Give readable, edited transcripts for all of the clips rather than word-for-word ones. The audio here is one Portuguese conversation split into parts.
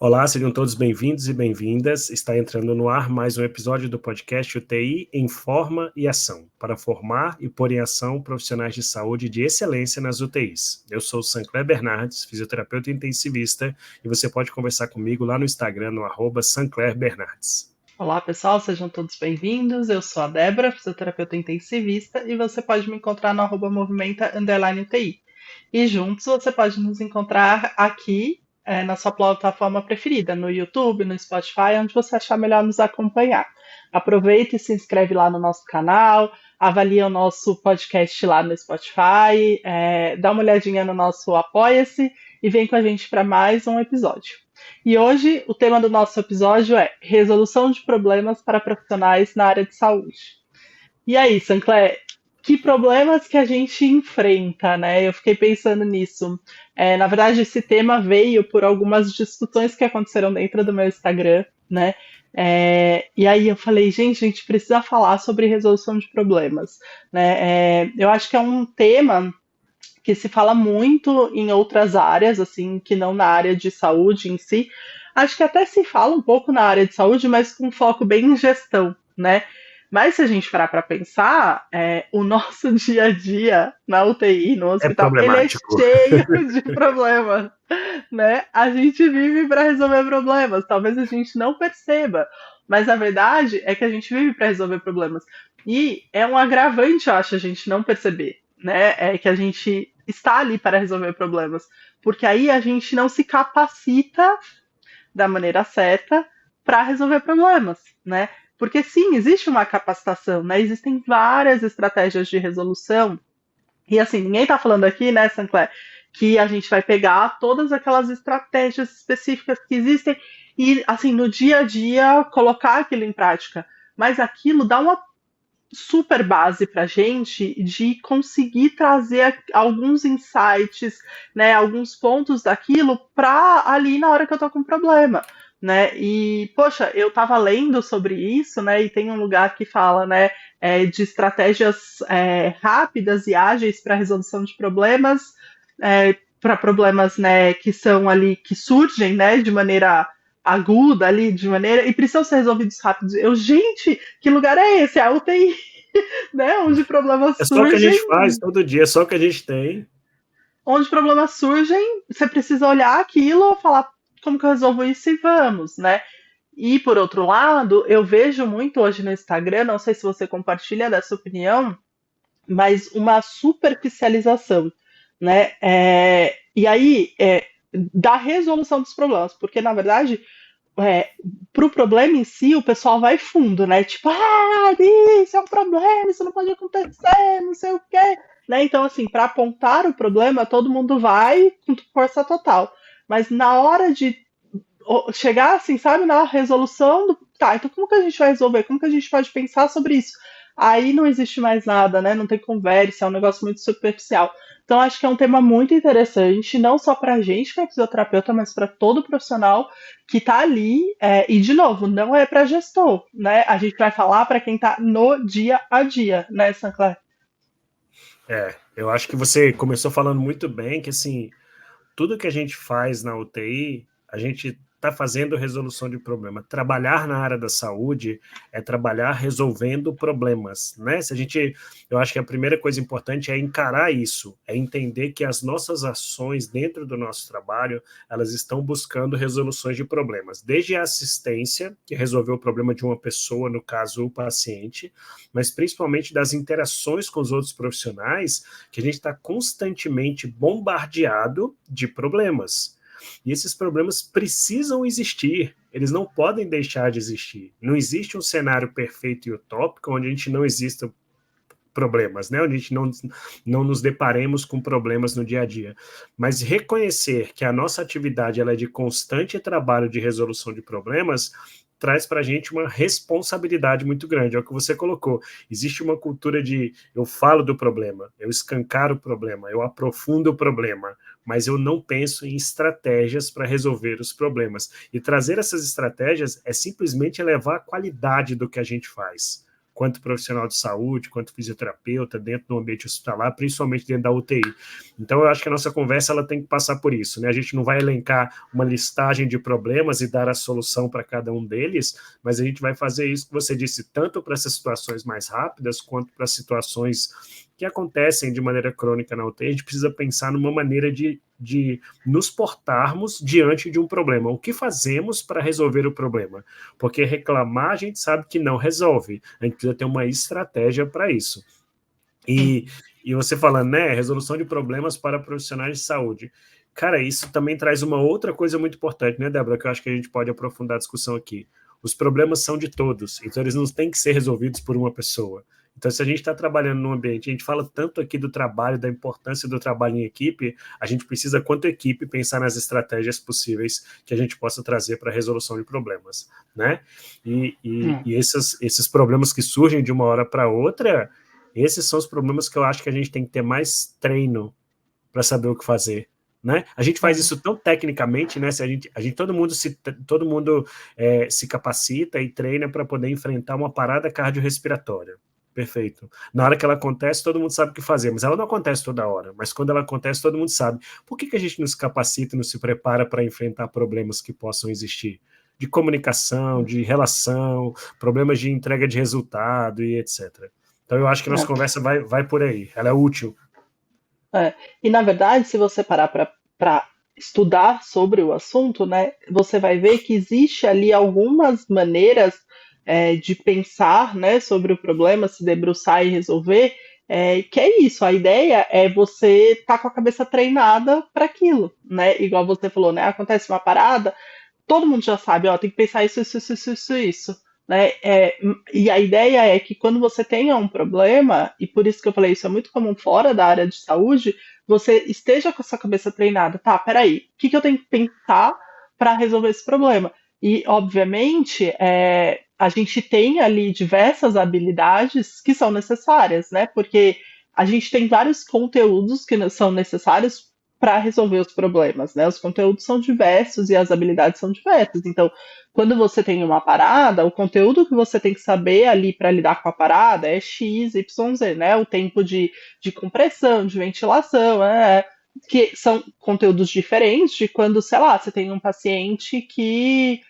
Olá, sejam todos bem-vindos e bem-vindas. Está entrando no ar mais um episódio do podcast UTI em Forma e Ação, para formar e pôr em ação profissionais de saúde de excelência nas UTIs. Eu sou o Sancler Bernardes, fisioterapeuta intensivista, e você pode conversar comigo lá no Instagram, no @SanclerBernardes. Olá, pessoal, sejam todos bem-vindos. Eu sou a Débora, fisioterapeuta intensivista, e você pode me encontrar no @movimenta_UTI. E juntos você pode nos encontrar aqui na sua plataforma preferida, no YouTube, no Spotify, onde você achar melhor nos acompanhar. Aproveita e se inscreve lá no nosso canal, avalia o nosso podcast lá no Spotify, dá uma olhadinha no nosso Apoia-se e vem com a gente para mais um episódio. E hoje o tema do nosso episódio é resolução de problemas para profissionais na área de saúde. E aí, Sancler, que problemas que a gente enfrenta, né? Eu fiquei pensando nisso. Na verdade, esse tema veio por algumas discussões que aconteceram dentro do meu Instagram, né? E aí eu falei, gente, a gente precisa falar sobre resolução de problemas, né? Eu acho que é um tema que se fala muito em outras áreas, assim, que não na área de saúde em si. Acho que até se fala um pouco na área de saúde, mas com foco bem em gestão, né? Mas se a gente parar para pensar, o nosso dia a dia na UTI, no É hospital, ele é problemático. cheio de problemas, né? A gente vive para resolver problemas, talvez a gente não perceba, mas a verdade é que a gente vive para resolver problemas. E é um agravante, eu acho, a gente não perceber, né? É que a gente está ali para resolver problemas, porque aí a gente não se capacita da maneira certa para resolver problemas, né? Porque sim, existe uma capacitação, né? Existem várias estratégias de resolução. E assim, ninguém está falando aqui, né, Sancler, que a gente vai pegar todas aquelas estratégias específicas que existem e, assim, no dia a dia, colocar aquilo em prática. Mas aquilo dá uma super base para a gente de conseguir trazer alguns insights, né, alguns pontos daquilo para ali na hora que eu tô com problema, né? E poxa, eu estava lendo sobre isso, né? E tem um lugar que fala, né, de estratégias rápidas e ágeis para resolução de problemas, para problemas, né, que são ali que surgem, né, de maneira aguda ali, de maneira e precisam ser resolvidos rápidos. Eu, gente, que lugar é esse? É a UTI, né? É só o que a gente faz Surgem, todo dia, é só o que a gente tem. onde problemas surgem, você precisa olhar aquilo, falar como que eu resolvo isso e vamos, né? E por outro lado, eu vejo muito hoje no Instagram, não sei se você compartilha dessa opinião, mas uma superficialização, né? E aí, da resolução dos problemas, porque na verdade pro problema em si, o pessoal vai fundo, né? Tipo, isso é um problema, isso não pode acontecer, não sei o quê. Né? Então, assim, para apontar o problema, todo mundo vai com força total. Mas na hora de chegar, assim, sabe, na resolução do. Tá, então como que a gente vai resolver? Como que a gente pode pensar sobre isso? Aí não existe mais nada, né? Não tem conversa, é um negócio muito superficial. Então, acho que é um tema muito interessante, não só para a gente que é fisioterapeuta, mas para todo profissional que está ali. E, de novo, não é para gestor, né? A gente vai falar para quem está no dia a dia, né, Sancler? Eu acho que você começou falando muito bem que, assim, tudo que a gente faz na UTI, a gente está fazendo resolução de problema. Trabalhar na área da saúde é trabalhar resolvendo problemas, né? Eu acho que a primeira coisa importante é encarar isso, é entender que as nossas ações dentro do nosso trabalho, elas estão buscando resoluções de problemas, desde a assistência, que resolveu o problema de uma pessoa, no caso o paciente, mas principalmente das interações com os outros profissionais, que a gente está constantemente bombardeado de problemas. E esses problemas precisam existir, eles não podem deixar de existir. Não existe um cenário perfeito e utópico onde a gente não exista problemas, né? Onde a gente não nos deparemos com problemas no dia a dia. Mas reconhecer que a nossa atividade ela é de constante trabalho de resolução de problemas traz para a gente uma responsabilidade muito grande. É o que você colocou. Existe uma cultura de eu falo do problema, eu escancaro o problema, eu aprofundo o problema, mas eu não penso em estratégias para resolver os problemas. E trazer essas estratégias é simplesmente elevar a qualidade do que a gente faz. quanto profissional de saúde, quanto fisioterapeuta, dentro do ambiente hospitalar, principalmente dentro da UTI. Então, eu acho que a nossa conversa ela tem que passar por isso, né? A gente não vai elencar uma listagem de problemas e dar a solução para cada um deles, mas a gente vai fazer isso que você disse, tanto para essas situações mais rápidas, quanto para situações que acontecem de maneira crônica na UTI. A gente precisa pensar numa maneira de nos portarmos diante de um problema. O que fazemos para resolver o problema? Porque reclamar a gente sabe que não resolve. A gente precisa ter uma estratégia para isso. E você falando, né, resolução de problemas para profissionais de saúde. Cara, isso também traz uma outra coisa muito importante, né, Débora, que eu acho que a gente pode aprofundar a discussão aqui. Os problemas são de todos, então eles não têm que ser resolvidos por uma pessoa. Então, se a gente está trabalhando num ambiente, a gente fala tanto aqui do trabalho, da importância do trabalho em equipe, a gente precisa, quanto equipe, pensar nas estratégias possíveis que a gente possa trazer para a resolução de problemas, né? E esses problemas que surgem de uma hora para outra, esses são os problemas que eu acho que a gente tem que ter mais treino para saber o que fazer, né? A gente faz isso tão tecnicamente, né? Se todo mundo se capacita e treina para poder enfrentar uma parada cardiorrespiratória. Perfeito. Na hora que ela acontece, todo mundo sabe o que fazer, mas ela não acontece toda hora. Mas quando ela acontece, todo mundo sabe. Por que a gente não se capacita e não se prepara para enfrentar problemas que possam existir? De comunicação, de relação, problemas de entrega de resultado e etc. Então, eu acho que a nossa conversa vai por aí. Ela é útil. E, na verdade, se você parar para estudar sobre o assunto, né, você vai ver que existe ali algumas maneiras de pensar, né, sobre o problema, se debruçar e resolver, que é isso, a ideia é você estar com a cabeça treinada para aquilo, né? Igual você falou, né? Acontece uma parada, todo mundo já sabe, ó, tem que pensar isso, né? E a ideia é que quando você tenha um problema, e por isso que eu falei, isso é muito comum fora da área de saúde, você esteja com a sua cabeça treinada, tá, peraí, o que eu tenho que pensar para resolver esse problema? E, obviamente, a gente tem ali diversas habilidades que são necessárias, né? Porque a gente tem vários conteúdos que são necessários para resolver os problemas, né? Os conteúdos são diversos e as habilidades são diversas. Então, quando você tem uma parada, o conteúdo que você tem que saber ali para lidar com a parada é X, Y, Z, né? O tempo de compressão, de ventilação, que são conteúdos diferentes de quando, sei lá, você tem um paciente que,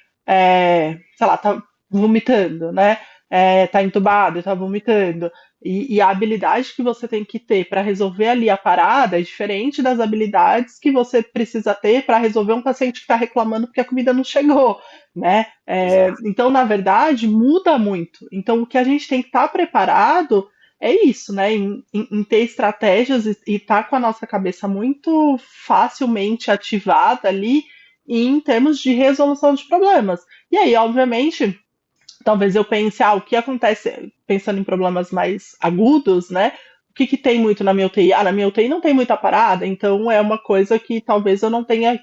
sei lá, tá vomitando, né? Tá entubado, tá vomitando. E a habilidade que você tem que ter para resolver ali a parada é diferente das habilidades que você precisa ter para resolver um paciente que está reclamando porque a comida não chegou, né? Então, na verdade, muda muito. Então, o que a gente tem que estar preparado é isso, né? Em ter estratégias e estar com a nossa cabeça muito facilmente ativada ali em termos de resolução de problemas. E aí, obviamente, talvez eu pense, o que acontece, pensando em problemas mais agudos, né? O que tem muito na minha UTI? Na minha UTI não tem muita parada, então é uma coisa que talvez eu não tenha.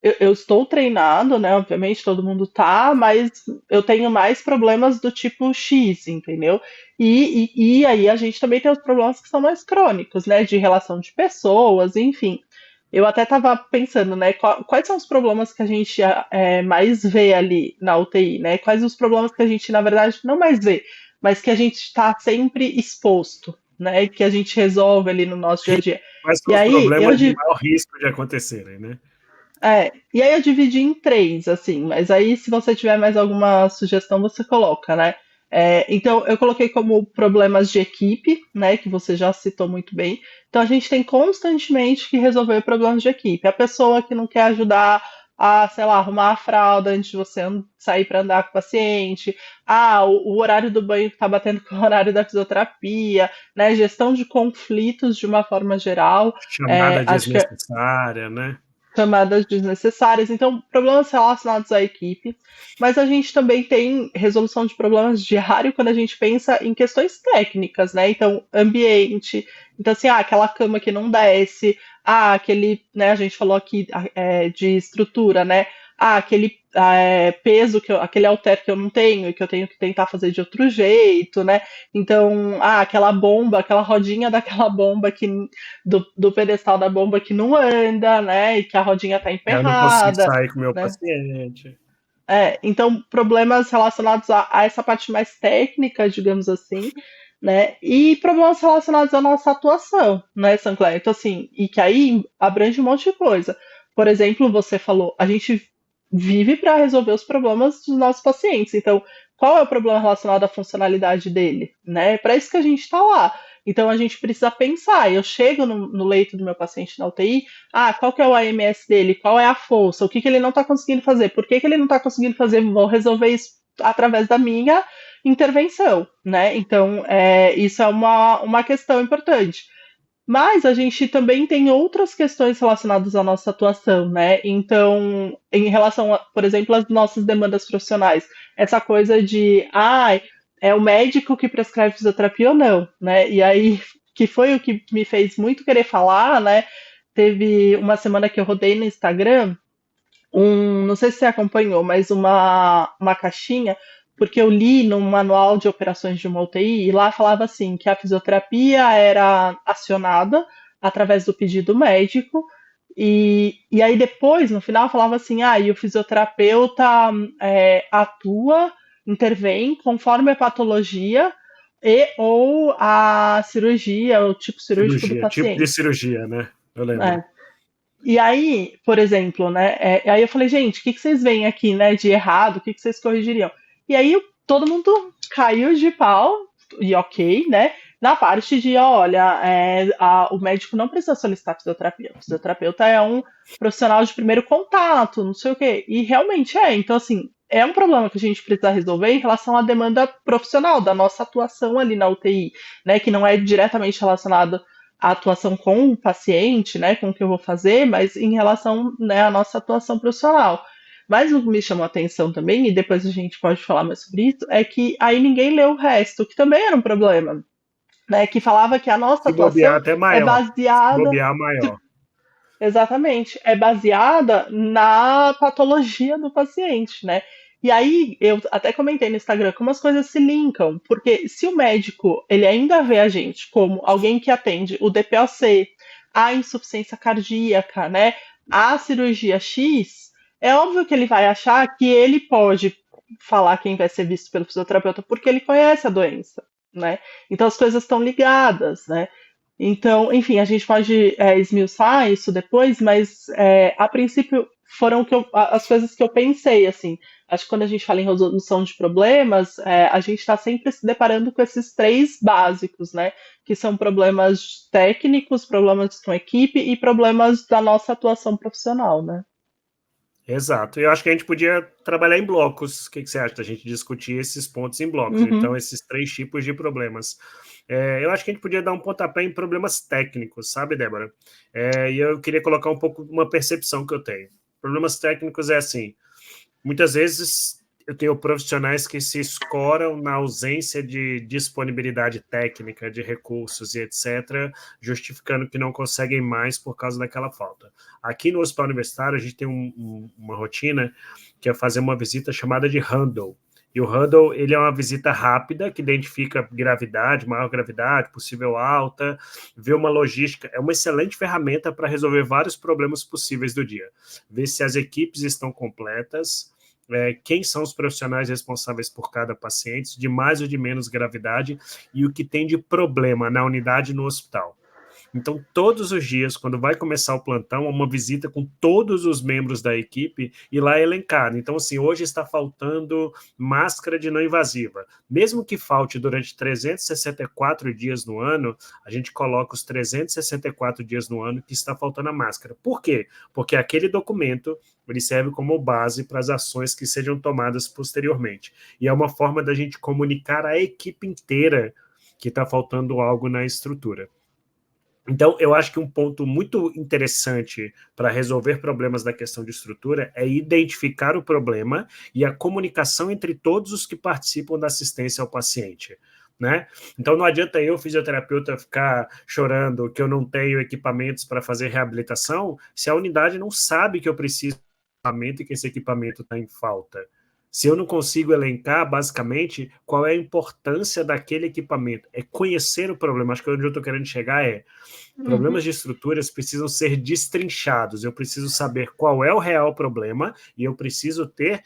Eu estou treinado, né? Obviamente todo mundo tá, mas eu tenho mais problemas do tipo X, entendeu? E aí a gente também tem os problemas que são mais crônicos, né? De relação de pessoas, enfim. Eu até estava pensando, né, quais são os problemas que a gente mais vê ali na UTI, né? Quais os problemas que a gente, na verdade, não mais vê, mas que a gente está sempre exposto, né? Que a gente resolve ali no nosso dia a dia. Quais são os problemas de maior risco de acontecerem, né? E aí eu dividi em três, assim, mas aí se você tiver mais alguma sugestão, você coloca, né? Então, eu coloquei como problemas de equipe, né, que você já citou muito bem. Então, a gente tem constantemente que resolver problemas de equipe. A pessoa que não quer ajudar a, sei lá, arrumar a fralda antes de você sair para andar com o paciente. O horário do banho que está batendo com o horário da fisioterapia, né? Gestão de conflitos de uma forma geral. Chamada Acho que desnecessária, né? chamadas desnecessárias, então problemas relacionados à equipe, mas a gente também tem resolução de problemas diário quando a gente pensa em questões técnicas, né? Então, ambiente, então assim, aquela cama que não desce, aquele, né, a gente falou aqui de estrutura, né? Aquele peso, aquele halter que eu não tenho e que eu tenho que tentar fazer de outro jeito, né? Então, aquela bomba, aquela rodinha daquela bomba do pedestal da bomba que não anda, né? E que a rodinha tá emperrada. Eu não consigo sair com o meu né? paciente. Então, problemas relacionados a essa parte mais técnica, digamos assim, né? E problemas relacionados à nossa atuação, né, Sancler? Então, assim, e que aí abrange um monte de coisa. Por exemplo, você falou, a gente vive para resolver os problemas dos nossos pacientes. Então, qual é o problema relacionado à funcionalidade dele, né? É para isso que a gente está lá. Então, a gente precisa pensar. Eu chego no leito do meu paciente na UTI, qual que é o AMS dele? Qual é a força? O que ele não está conseguindo fazer? Por que ele não está conseguindo fazer? Vou resolver isso através da minha intervenção, né? Então, isso é uma questão importante. Mas a gente também tem outras questões relacionadas à nossa atuação, né? Então, em relação, por exemplo, às nossas demandas profissionais, essa coisa de, é o médico que prescreve fisioterapia ou não, né? E aí, que foi o que me fez muito querer falar, né? Teve uma semana que eu rodei no Instagram, não sei se você acompanhou, mas uma caixinha, porque eu li no manual de operações de uma UTI e lá falava assim que a fisioterapia era acionada através do pedido médico e aí depois, no final, falava assim, e o fisioterapeuta atua, intervém conforme a patologia e ou a cirurgia, o tipo cirúrgico do Cirurgia, tipo de paciente. cirurgia, né? Eu lembro. É. E aí, por exemplo, né? Aí eu falei, gente, o que vocês veem aqui, né, de errado? O que vocês corrigiriam? E aí todo mundo caiu de pau, e ok, né? Na parte de, olha, o médico não precisa solicitar fisioterapia. O fisioterapeuta é um profissional de primeiro contato, não sei o quê. E realmente é. Então, assim, é um problema que a gente precisa resolver em relação à demanda profissional, da nossa atuação ali na UTI, né? Que não é diretamente relacionado a atuação com o paciente, né, com o que eu vou fazer, mas em relação, né, à nossa atuação profissional. Mas o que me chamou a atenção também, e depois a gente pode falar mais sobre isso, é que aí ninguém leu o resto, que também era um problema, né, que falava que a nossa Se bobear atuação até é maior. Se baseada, bobear maior. exatamente, é baseada na patologia do paciente, né? E aí eu até comentei no Instagram como as coisas se linkam, porque se o médico ele ainda vê a gente como alguém que atende o DPOC, a insuficiência cardíaca, né, a cirurgia X, é óbvio que ele vai achar que ele pode falar quem vai ser visto pelo fisioterapeuta porque ele conhece a doença, né? Então as coisas estão ligadas, né? Então, enfim, a gente pode esmiuçar isso depois, mas a princípio foram as coisas que eu pensei, assim. Acho que quando a gente fala em resolução de problemas, a gente está sempre se deparando com esses três básicos, né? Que são problemas técnicos, problemas com equipe e problemas da nossa atuação profissional, né? Exato. E eu acho que a gente podia trabalhar em blocos. O que você acha da gente discutir esses pontos em blocos? Uhum, Então, esses três tipos de problemas. Eu acho que a gente podia dar um pontapé em problemas técnicos, sabe, Débora? E eu queria colocar um pouco uma percepção que eu tenho. Problemas técnicos é assim, muitas vezes eu tenho profissionais que se escoram na ausência de disponibilidade técnica, de recursos e etc., justificando que não conseguem mais por causa daquela falta. Aqui no Hospital Universitário, a gente tem uma rotina que é fazer uma visita chamada de handle. E o handle, ele é uma visita rápida que identifica gravidade, maior gravidade, possível alta, vê uma logística. É uma excelente ferramenta para resolver vários problemas possíveis do dia. Ver se as equipes estão completas, quem são os profissionais responsáveis por cada paciente, de mais ou de menos gravidade, e o que tem de problema na unidade no hospital. Então, todos os dias, quando vai começar o plantão, uma visita com todos os membros da equipe e lá é elencado. Então, assim, hoje está faltando máscara de não invasiva. Mesmo que falte durante 364 dias no ano, a gente coloca os 364 dias no ano que está faltando a máscara. Por quê? Porque aquele documento ele serve como base para as ações que sejam tomadas posteriormente. E é uma forma da gente comunicar à equipe inteira que está faltando algo na estrutura. Então, eu acho que um ponto muito interessante para resolver problemas da questão de estrutura é identificar o problema e a comunicação entre todos os que participam da assistência ao paciente. Né? Então, não adianta eu, fisioterapeuta, ficar chorando que eu não tenho equipamentos para fazer reabilitação se a unidade não sabe que eu preciso de equipamento e que esse equipamento está em falta. Se eu não consigo elencar, basicamente, qual é a importância daquele equipamento, é conhecer o problema. Acho que onde eu estou querendo chegar é problemas Uhum. de estruturas precisam ser destrinchados. Eu preciso saber qual é o real problema e eu preciso ter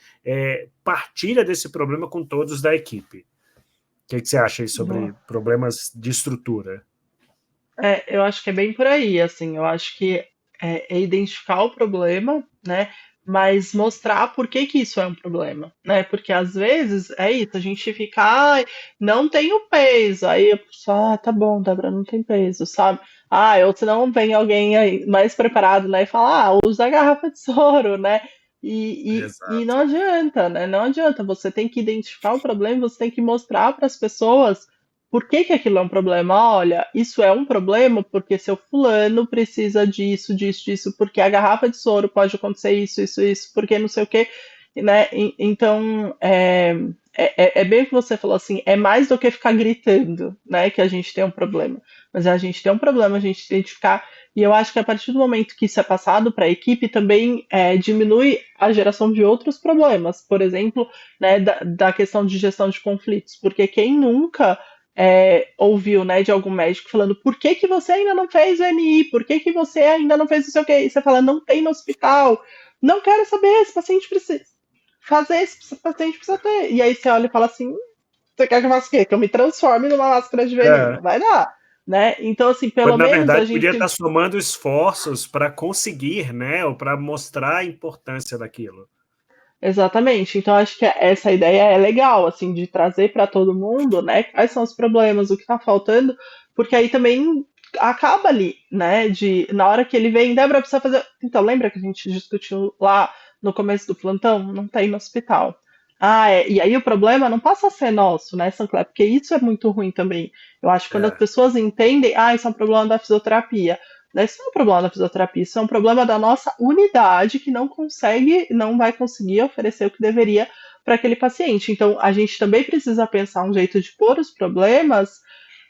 partilha desse problema com todos da equipe. O que você acha aí Boa. sobre problemas de estrutura? Eu acho que é bem por aí, assim, eu acho que é identificar o problema, né, mas mostrar por que que isso é um problema, né, porque às vezes é isso, a gente fica, ai, não tem o peso, aí a pessoa, tá bom, Débora, não tem peso, sabe? Ah, ou senão vem alguém aí mais preparado, né, e fala, usa a garrafa de soro, né, e não Exato. adianta, né, não adianta, você tem que identificar o problema, você tem que mostrar para as pessoas por que que aquilo é um problema? Olha, isso é um problema porque seu fulano precisa disso, disso, disso, porque a garrafa de soro pode acontecer isso, isso, isso, porque não sei o quê, né? Então, é bem o que você falou, assim, é mais do que ficar gritando, né, que a gente tem um problema. Mas a gente tem um problema, a gente identificar, e eu acho que a partir do momento que isso é passado para a equipe, também diminui a geração de outros problemas, por exemplo, né, da questão de gestão de conflitos, porque quem nunca ouviu, né, de algum médico falando por que que você ainda não fez o NI, por que que você ainda não fez o seu quê? E você fala, não tem no hospital, não quero saber, esse paciente precisa fazer, esse paciente precisa ter. E aí você olha e fala assim, você quer que eu faça o quê? Que eu me transforme numa máscara de veneno? É, Não vai dar, né? Então, assim, pelo quando na menos a verdade podia gente. estar somando esforços para conseguir, né, ou para mostrar a importância daquilo. Exatamente. Então, acho que essa ideia é legal, assim, de trazer para todo mundo, né? Quais são os problemas, o que está faltando, porque aí também acaba ali, né? De na hora que ele vem, Débora precisa fazer. Então, lembra que a gente discutiu lá no começo do plantão? Não tem no hospital. E aí o problema não passa a ser nosso, né, Sancler? Porque isso é muito ruim também. Eu acho que quando as É, pessoas entendem, isso é um problema da fisioterapia. Isso não é um problema da fisioterapia, isso é um problema da nossa unidade que não consegue, não vai conseguir oferecer o que deveria para aquele paciente. Então, a gente também precisa pensar um jeito de pôr os problemas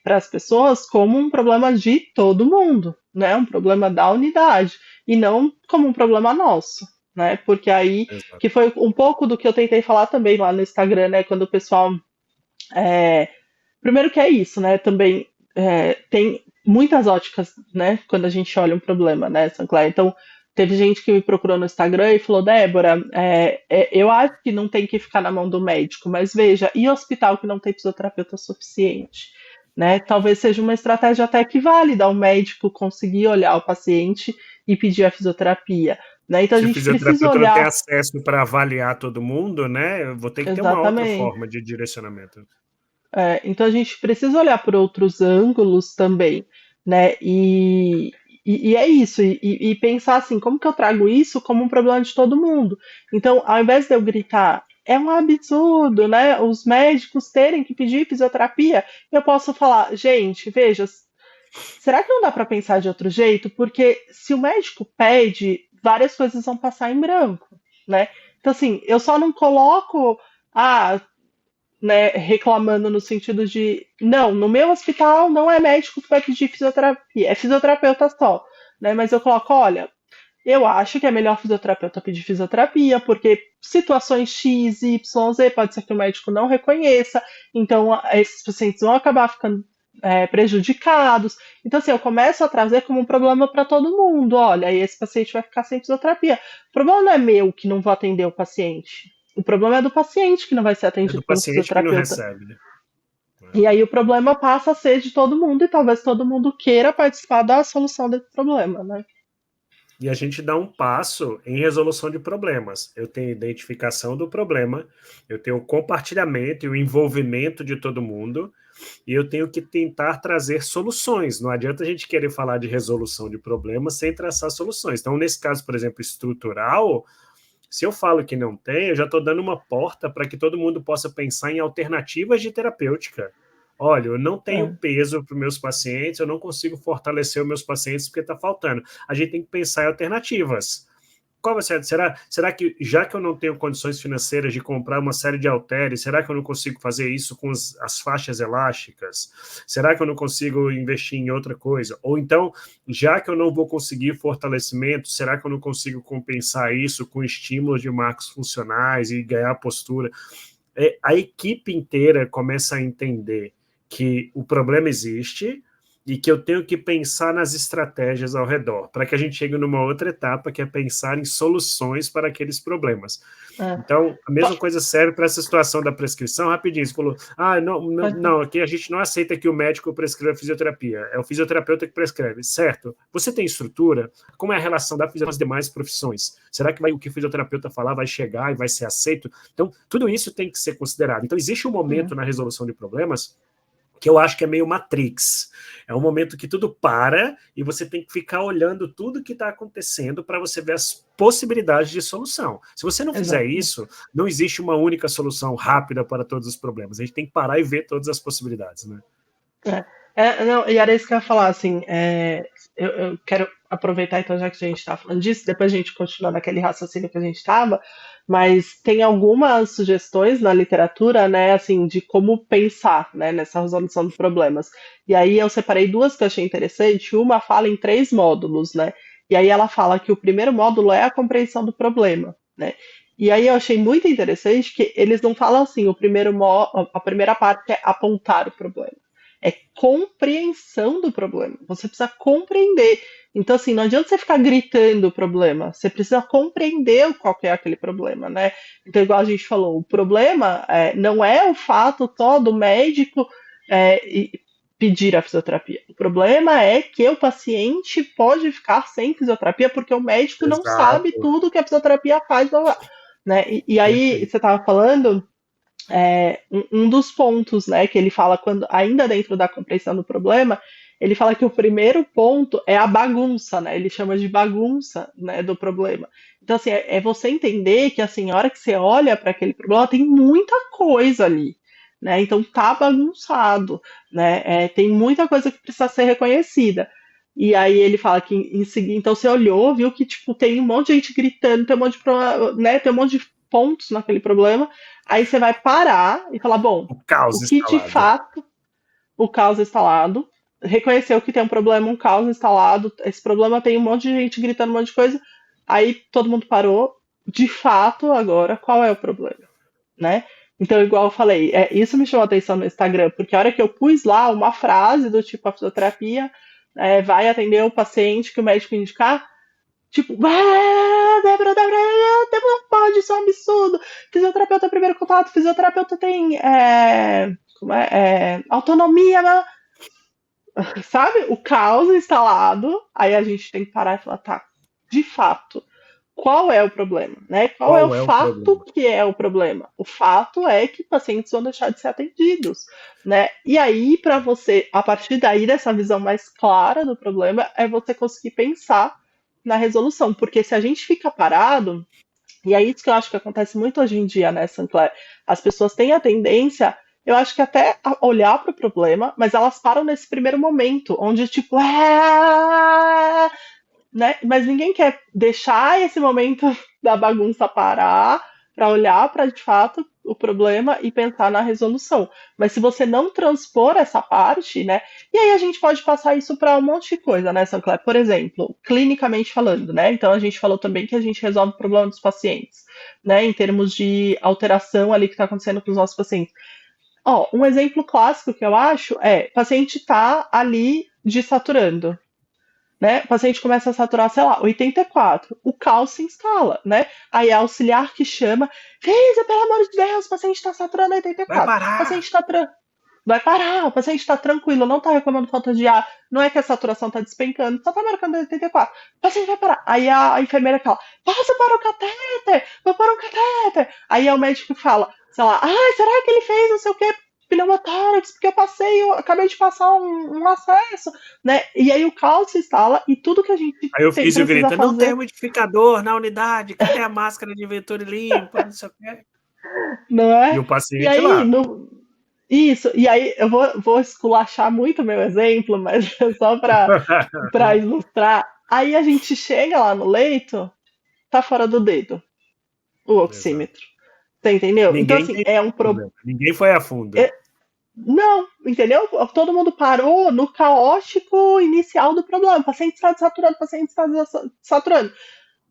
para as pessoas como um problema de todo mundo, né? Um problema da unidade e não como um problema nosso, né? Porque aí exato. que foi um pouco do que eu tentei falar também lá no Instagram, né? Quando o pessoal é, primeiro que é isso, né? Também tem muitas óticas, né? Quando a gente olha um problema, né, Sancler? Então, teve gente que me procurou no Instagram e falou, Débora, eu acho que não tem que ficar na mão do médico, mas veja, e hospital que não tem fisioterapeuta suficiente? Né? Talvez seja uma estratégia até que válida o médico conseguir olhar o paciente e pedir a fisioterapia. Né? Então a Se o gente precisa fisioterapeuta não tem olhar acesso para avaliar todo mundo, né, eu vou ter que ter uma outra exatamente. forma de direcionamento. Então a gente precisa olhar por outros ângulos também, né? E é isso, e pensar assim, como que eu trago isso como um problema de todo mundo? Então, ao invés de eu gritar, é um absurdo, né? Os médicos terem que pedir fisioterapia, eu posso falar, gente, veja, será que não dá para pensar de outro jeito? Porque se o médico pede, várias coisas vão passar em branco, né? Então, assim, eu só não coloco. Né, reclamando no sentido de não, no meu hospital não é médico que vai pedir fisioterapia, é fisioterapeuta só, né? Mas eu coloco, olha, eu acho que é melhor fisioterapeuta pedir fisioterapia, porque situações X, Y, Z pode ser que o médico não reconheça, então esses pacientes vão acabar ficando prejudicados. Então, assim, eu começo a trazer como um problema para todo mundo. Olha, aí esse paciente vai ficar sem fisioterapia. O problema não é meu que não vou atender o paciente. O problema é do paciente que não vai ser É do atendido pelo paciente que não fisioterapeuta. recebe, né? E aí o problema passa a ser de todo mundo e talvez todo mundo queira participar da solução desse problema, né? E a gente dá um passo em resolução de problemas. Eu tenho identificação do problema, eu tenho o compartilhamento e o envolvimento de todo mundo, e eu tenho que tentar trazer soluções. Não adianta a gente querer falar de resolução de problemas sem traçar soluções. Então, nesse caso, por exemplo, estrutural, se eu falo que não tem, eu já estou dando uma porta para que todo mundo possa pensar em alternativas de terapêutica. Olha, eu não tenho É. peso para os meus pacientes, eu não consigo fortalecer os meus pacientes porque está faltando. A gente tem que pensar em alternativas. qual vai ser? Será que, já que eu não tenho condições financeiras de comprar uma série de halteres, será que eu não consigo fazer isso com as faixas elásticas? Será que eu não consigo investir em outra coisa? Ou então, já que eu não vou conseguir fortalecimento, será que eu não consigo compensar isso com estímulos de marcos funcionais e ganhar postura? A equipe inteira começa a entender que o problema existe e que eu tenho que pensar nas estratégias ao redor, para que a gente chegue numa outra etapa, que é pensar em soluções para aqueles problemas. Então, a mesma coisa serve para essa situação da prescrição. Rapidinho, você falou, não, aqui a gente não aceita que o médico prescreva fisioterapia, é o fisioterapeuta que prescreve, certo? Você tem estrutura? Como é a relação da fisioterapia com as demais profissões? Será que o que o fisioterapeuta falar vai chegar e vai ser aceito? Então, tudo isso tem que ser considerado. Então, existe um momento na resolução de problemas que eu acho que é meio Matrix. É um momento que tudo para e você tem que ficar olhando tudo que está acontecendo para você ver as possibilidades de solução. Se você não fizer isso, não existe uma única solução rápida para todos os problemas. A gente tem que parar e ver todas as possibilidades, né? Não, e era isso que eu ia falar, assim, eu quero aproveitar, então, já que a gente está falando disso, depois a gente continua naquele raciocínio que a gente estava, mas tem algumas sugestões na literatura, né, assim, de como pensar, né, nessa resolução de problemas. E aí eu separei duas que eu achei interessante. Uma fala em 3 módulos, né, e aí ela fala que o primeiro módulo é a compreensão do problema, né, e aí eu achei muito interessante que eles não falam assim, a primeira parte é apontar o problema. É compreensão do problema. Você precisa compreender. Então, assim, não adianta você ficar gritando o problema. Você precisa compreender qual que é aquele problema, né? Então, igual a gente falou, o problema não é o fato só do médico pedir a fisioterapia. O problema é que o paciente pode ficar sem fisioterapia porque o médico não sabe tudo que a fisioterapia faz, né? E aí, você estava falando... um dos pontos, né, que ele fala quando ainda dentro da compreensão do problema, ele fala que o primeiro ponto é a bagunça, né? Ele chama de bagunça, né, do problema. Então, assim, é você entender que assim, a hora que você olha para aquele problema, tem muita coisa ali, né? Então tá bagunçado, né? Tem muita coisa que precisa ser reconhecida. E aí ele fala que em seguida, então você olhou, viu que tipo tem um monte de gente gritando, tem um monte de, né, tem um monte de pontos naquele problema. Aí você vai parar e falar, bom, o que de fato o caos instalado, reconheceu que tem um problema, um caos instalado, esse problema tem um monte de gente gritando um monte de coisa, aí todo mundo parou, de fato, agora, qual é o problema, né? Então, igual eu falei, isso me chamou a atenção no Instagram, porque a hora que eu pus lá uma frase do tipo, a fisioterapia vai atender o paciente que o médico indicar, tipo, Débora, não pode, isso é um absurdo. Fisioterapeuta é primeiro contato, fisioterapeuta tem autonomia, sabe? O caos instalado, aí a gente tem que parar e falar, tá, de fato, qual é o problema, né? Qual é o fato que é o problema? O fato é que pacientes vão deixar de ser atendidos, né? E aí, para você, a partir daí, dessa visão mais clara do problema, é você conseguir pensar na resolução, porque se a gente fica parado, e é isso que eu acho que acontece muito hoje em dia, né, Sancler? As pessoas têm a tendência, eu acho que até a olhar para o problema, mas elas param nesse primeiro momento, onde tipo, né? Mas ninguém quer deixar esse momento da bagunça parar para olhar para de fato o problema e pensar na resolução. Mas se você não transpor essa parte, né? E aí a gente pode passar isso para um monte de coisa, né, Sancler? Por exemplo, clinicamente falando, né? Então a gente falou também que a gente resolve o problema dos pacientes, né? Em termos de alteração ali que está acontecendo com os nossos pacientes. Um exemplo clássico que eu acho o paciente está ali desaturando, né? O paciente começa a saturar, sei lá, 84, o caos se instala, né? Aí a auxiliar que chama, Físia, pelo amor de Deus, o paciente está saturando 84. Vai parar! O paciente está vai parar, o paciente está tranquilo, não está reclamando falta de ar, não é que a saturação está despencando, só está marcando 84. O paciente vai parar. Aí a enfermeira fala, passa para o catéter, vou para o catéter. Aí o médico fala, sei lá, será que ele fez não sei o quê? Pneumotórax, porque eu acabei de passar um acesso, né? E aí o caos se instala e tudo que a gente aí o físio grita, fazer... não tem umidificador na unidade, cadê a máscara de Venturi limpa, não sei o quê. Não é? E o paciente e aí, lá. Isso, e aí eu vou esculachar muito meu exemplo, mas é só para ilustrar. Aí a gente chega lá no leito tá fora do dedo, o Exato. oxímetro. Você entendeu? Então, Ninguém assim, entendeu é um o problema. problema. Ninguém foi a fundo. Não, entendeu? Todo mundo parou no caótico inicial do problema. O paciente está desaturando, o paciente está desaturando.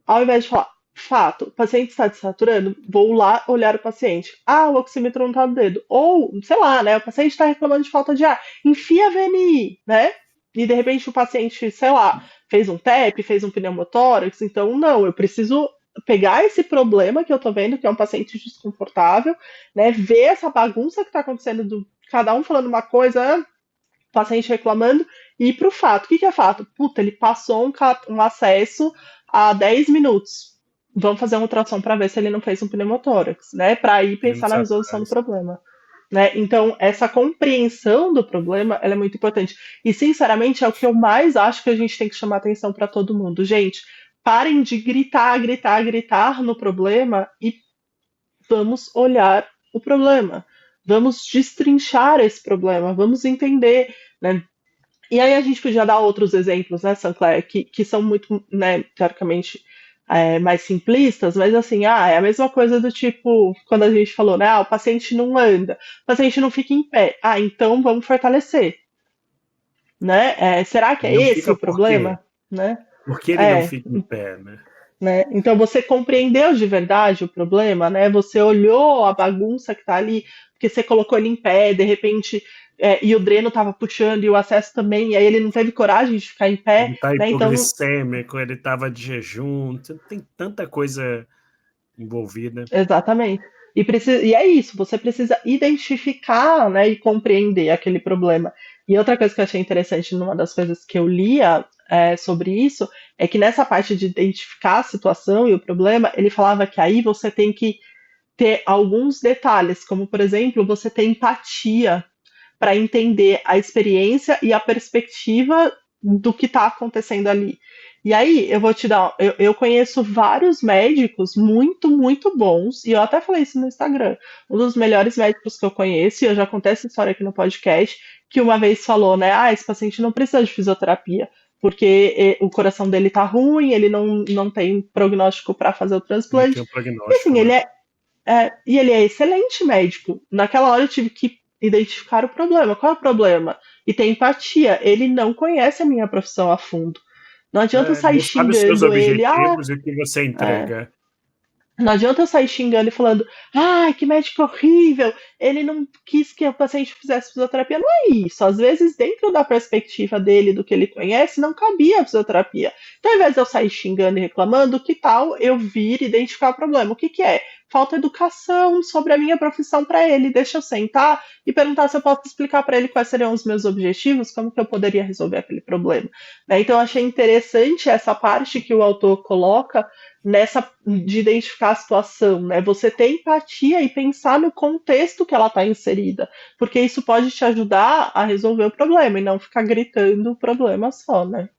Ao invés de falar, fato, o paciente está desaturando, vou lá olhar o paciente. Ah, o oxímetro não está no dedo. Ou, sei lá, né? O paciente está reclamando de falta de ar. Enfia a VNI, né? E de repente o paciente, sei lá, fez um TEP, fez um pneumotórax. Então, não, eu preciso pegar esse problema que eu tô vendo, que é um paciente desconfortável, né? Ver essa bagunça que está acontecendo do cada um falando uma coisa, paciente reclamando, e ir pro fato. O que é fato? Puta, ele passou um acesso há 10 minutos. Vamos fazer uma ultrassom para ver se ele não fez um pneumotórax, né? Para ir Ele não pensar na sabe resolução do mais. problema. Né? Então, essa compreensão do problema ela é muito importante. E, sinceramente, é o que eu mais acho que a gente tem que chamar atenção para todo mundo. Gente, parem de gritar, gritar, gritar no problema e vamos olhar o problema. Vamos destrinchar esse problema, vamos entender, né? E aí a gente podia dar outros exemplos, né, Sancler, que são muito, né, teoricamente mais simplistas, mas assim, é a mesma coisa do tipo, quando a gente falou, né, o paciente não anda, o paciente não fica em pé, então vamos fortalecer, né? Será que Ele é não esse fica o por quê? problema, né? Por que ele não É, fica em pé, né? né? Então você compreendeu de verdade o problema, né? Você olhou a bagunça que está ali, porque você colocou ele em pé, de repente, e o dreno estava puxando e o acesso também, e aí ele não teve coragem de ficar em pé, Ele está né? Então, hipoglicêmico, ele estava de jejum, tem tanta coisa envolvida. exatamente. E é isso, você precisa identificar, né, e compreender aquele problema. E outra coisa que eu achei interessante numa das coisas que eu lia sobre isso é que nessa parte de identificar a situação e o problema, ele falava que aí você tem que ter alguns detalhes, como por exemplo, você ter empatia para entender a experiência e a perspectiva do que está acontecendo ali. E aí, eu vou te dar. Eu conheço vários médicos muito, muito bons, e eu até falei isso no Instagram. Um dos melhores médicos que eu conheço, e eu já contei essa história aqui no podcast, que uma vez falou, né? Ah, esse paciente não precisa de fisioterapia, porque o coração dele tá ruim, ele não tem prognóstico para fazer o Não transplante. tinha E assim, prognóstico, né? e ele é excelente médico. Naquela hora eu tive que identificar o problema. Qual é o problema? E ter empatia. Ele não conhece a minha profissão a fundo. Não adianta eu sair Não sabe os seus xingando ele. objetivos e o que você É, entrega. não adianta eu sair xingando e falando, que médico horrível, ele não quis que o paciente fizesse fisioterapia. Não é isso. Às vezes, dentro da perspectiva dele, do que ele conhece, não cabia a fisioterapia. Então, ao invés de eu sair xingando e reclamando, que tal eu vir identificar o problema? O que é? Falta educação sobre a minha profissão para ele. Deixa eu sentar e perguntar se eu posso explicar para ele quais seriam os meus objetivos, como que eu poderia resolver aquele problema. Né? Então, eu achei interessante essa parte que o autor coloca nessa de identificar a situação, né? Você ter empatia e pensar no contexto que ela está inserida, porque isso pode te ajudar a resolver o problema e não ficar gritando o problema só, né?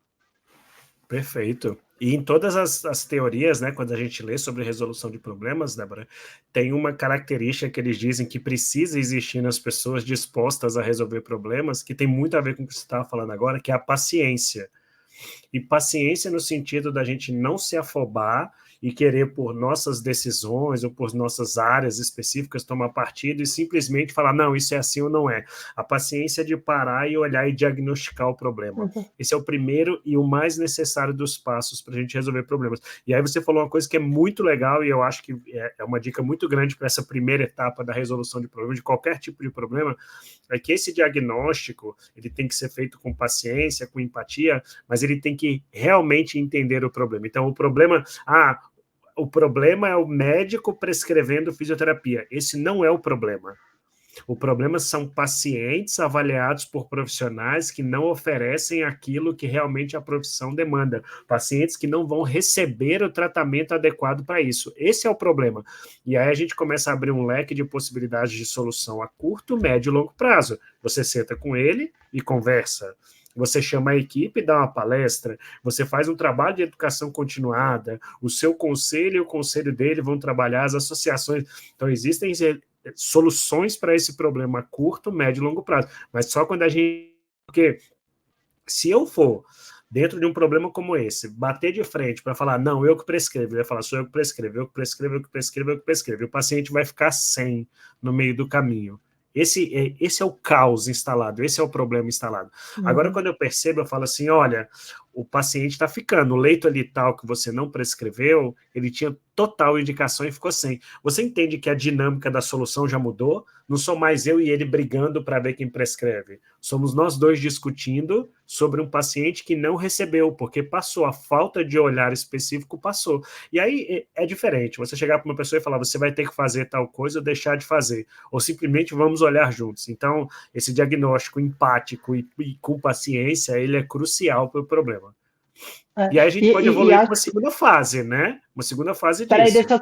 Perfeito. E em todas as teorias, né, quando a gente lê sobre resolução de problemas, Débora, tem uma característica que eles dizem que precisa existir nas pessoas dispostas a resolver problemas, que tem muito a ver com o que você estava falando agora, que é a paciência. E paciência no sentido da gente não se afobar e querer, por nossas decisões ou por nossas áreas específicas, tomar partido e simplesmente falar, não, isso é assim ou não é. A paciência de parar e olhar e diagnosticar o problema. Uhum. Esse é o primeiro e o mais necessário dos passos para a gente resolver problemas. E aí você falou uma coisa que é muito legal e eu acho que é uma dica muito grande para essa primeira etapa da resolução de problema, de qualquer tipo de problema, é que esse diagnóstico ele tem que ser feito com paciência, com empatia, mas ele tem que realmente entender o problema. Então, o problema é o médico prescrevendo fisioterapia. Esse não é o problema. O problema são pacientes avaliados por profissionais que não oferecem aquilo que realmente a profissão demanda. Pacientes que não vão receber o tratamento adequado para isso. Esse é o problema. E aí a gente começa a abrir um leque de possibilidades de solução a curto, médio e longo prazo. Você senta com ele e conversa. Você chama a equipe e dá uma palestra, você faz um trabalho de educação continuada, o seu conselho e o conselho dele vão trabalhar, as associações. Então, existem soluções para esse problema a curto, médio e longo prazo, mas só quando a gente... Porque se eu for dentro de um problema como esse, bater de frente para falar, não, eu que prescrevo, ele vai falar, sou eu que prescrevo, eu que prescrevo, eu que prescrevo, eu que prescrevo, e o paciente vai ficar sem no meio do caminho. Esse é o caos instalado, esse é o problema instalado. Agora, quando eu percebo, eu falo assim, olha, o paciente está ficando, o leito ali tal que você não prescreveu, ele tinha total indicação e ficou sem. Você entende que a dinâmica da solução já mudou? Não sou mais eu e ele brigando para ver quem prescreve. Somos nós dois discutindo sobre um paciente que não recebeu, porque passou, a falta de olhar específico passou. E aí é diferente, você chegar para uma pessoa e falar, você vai ter que fazer tal coisa ou deixar de fazer, ou simplesmente vamos olhar juntos. Então, esse diagnóstico empático e com paciência, ele é crucial para o problema. E aí a gente pode evoluir para uma segunda fase, né? Uma segunda fase disso. Peraí, deixa eu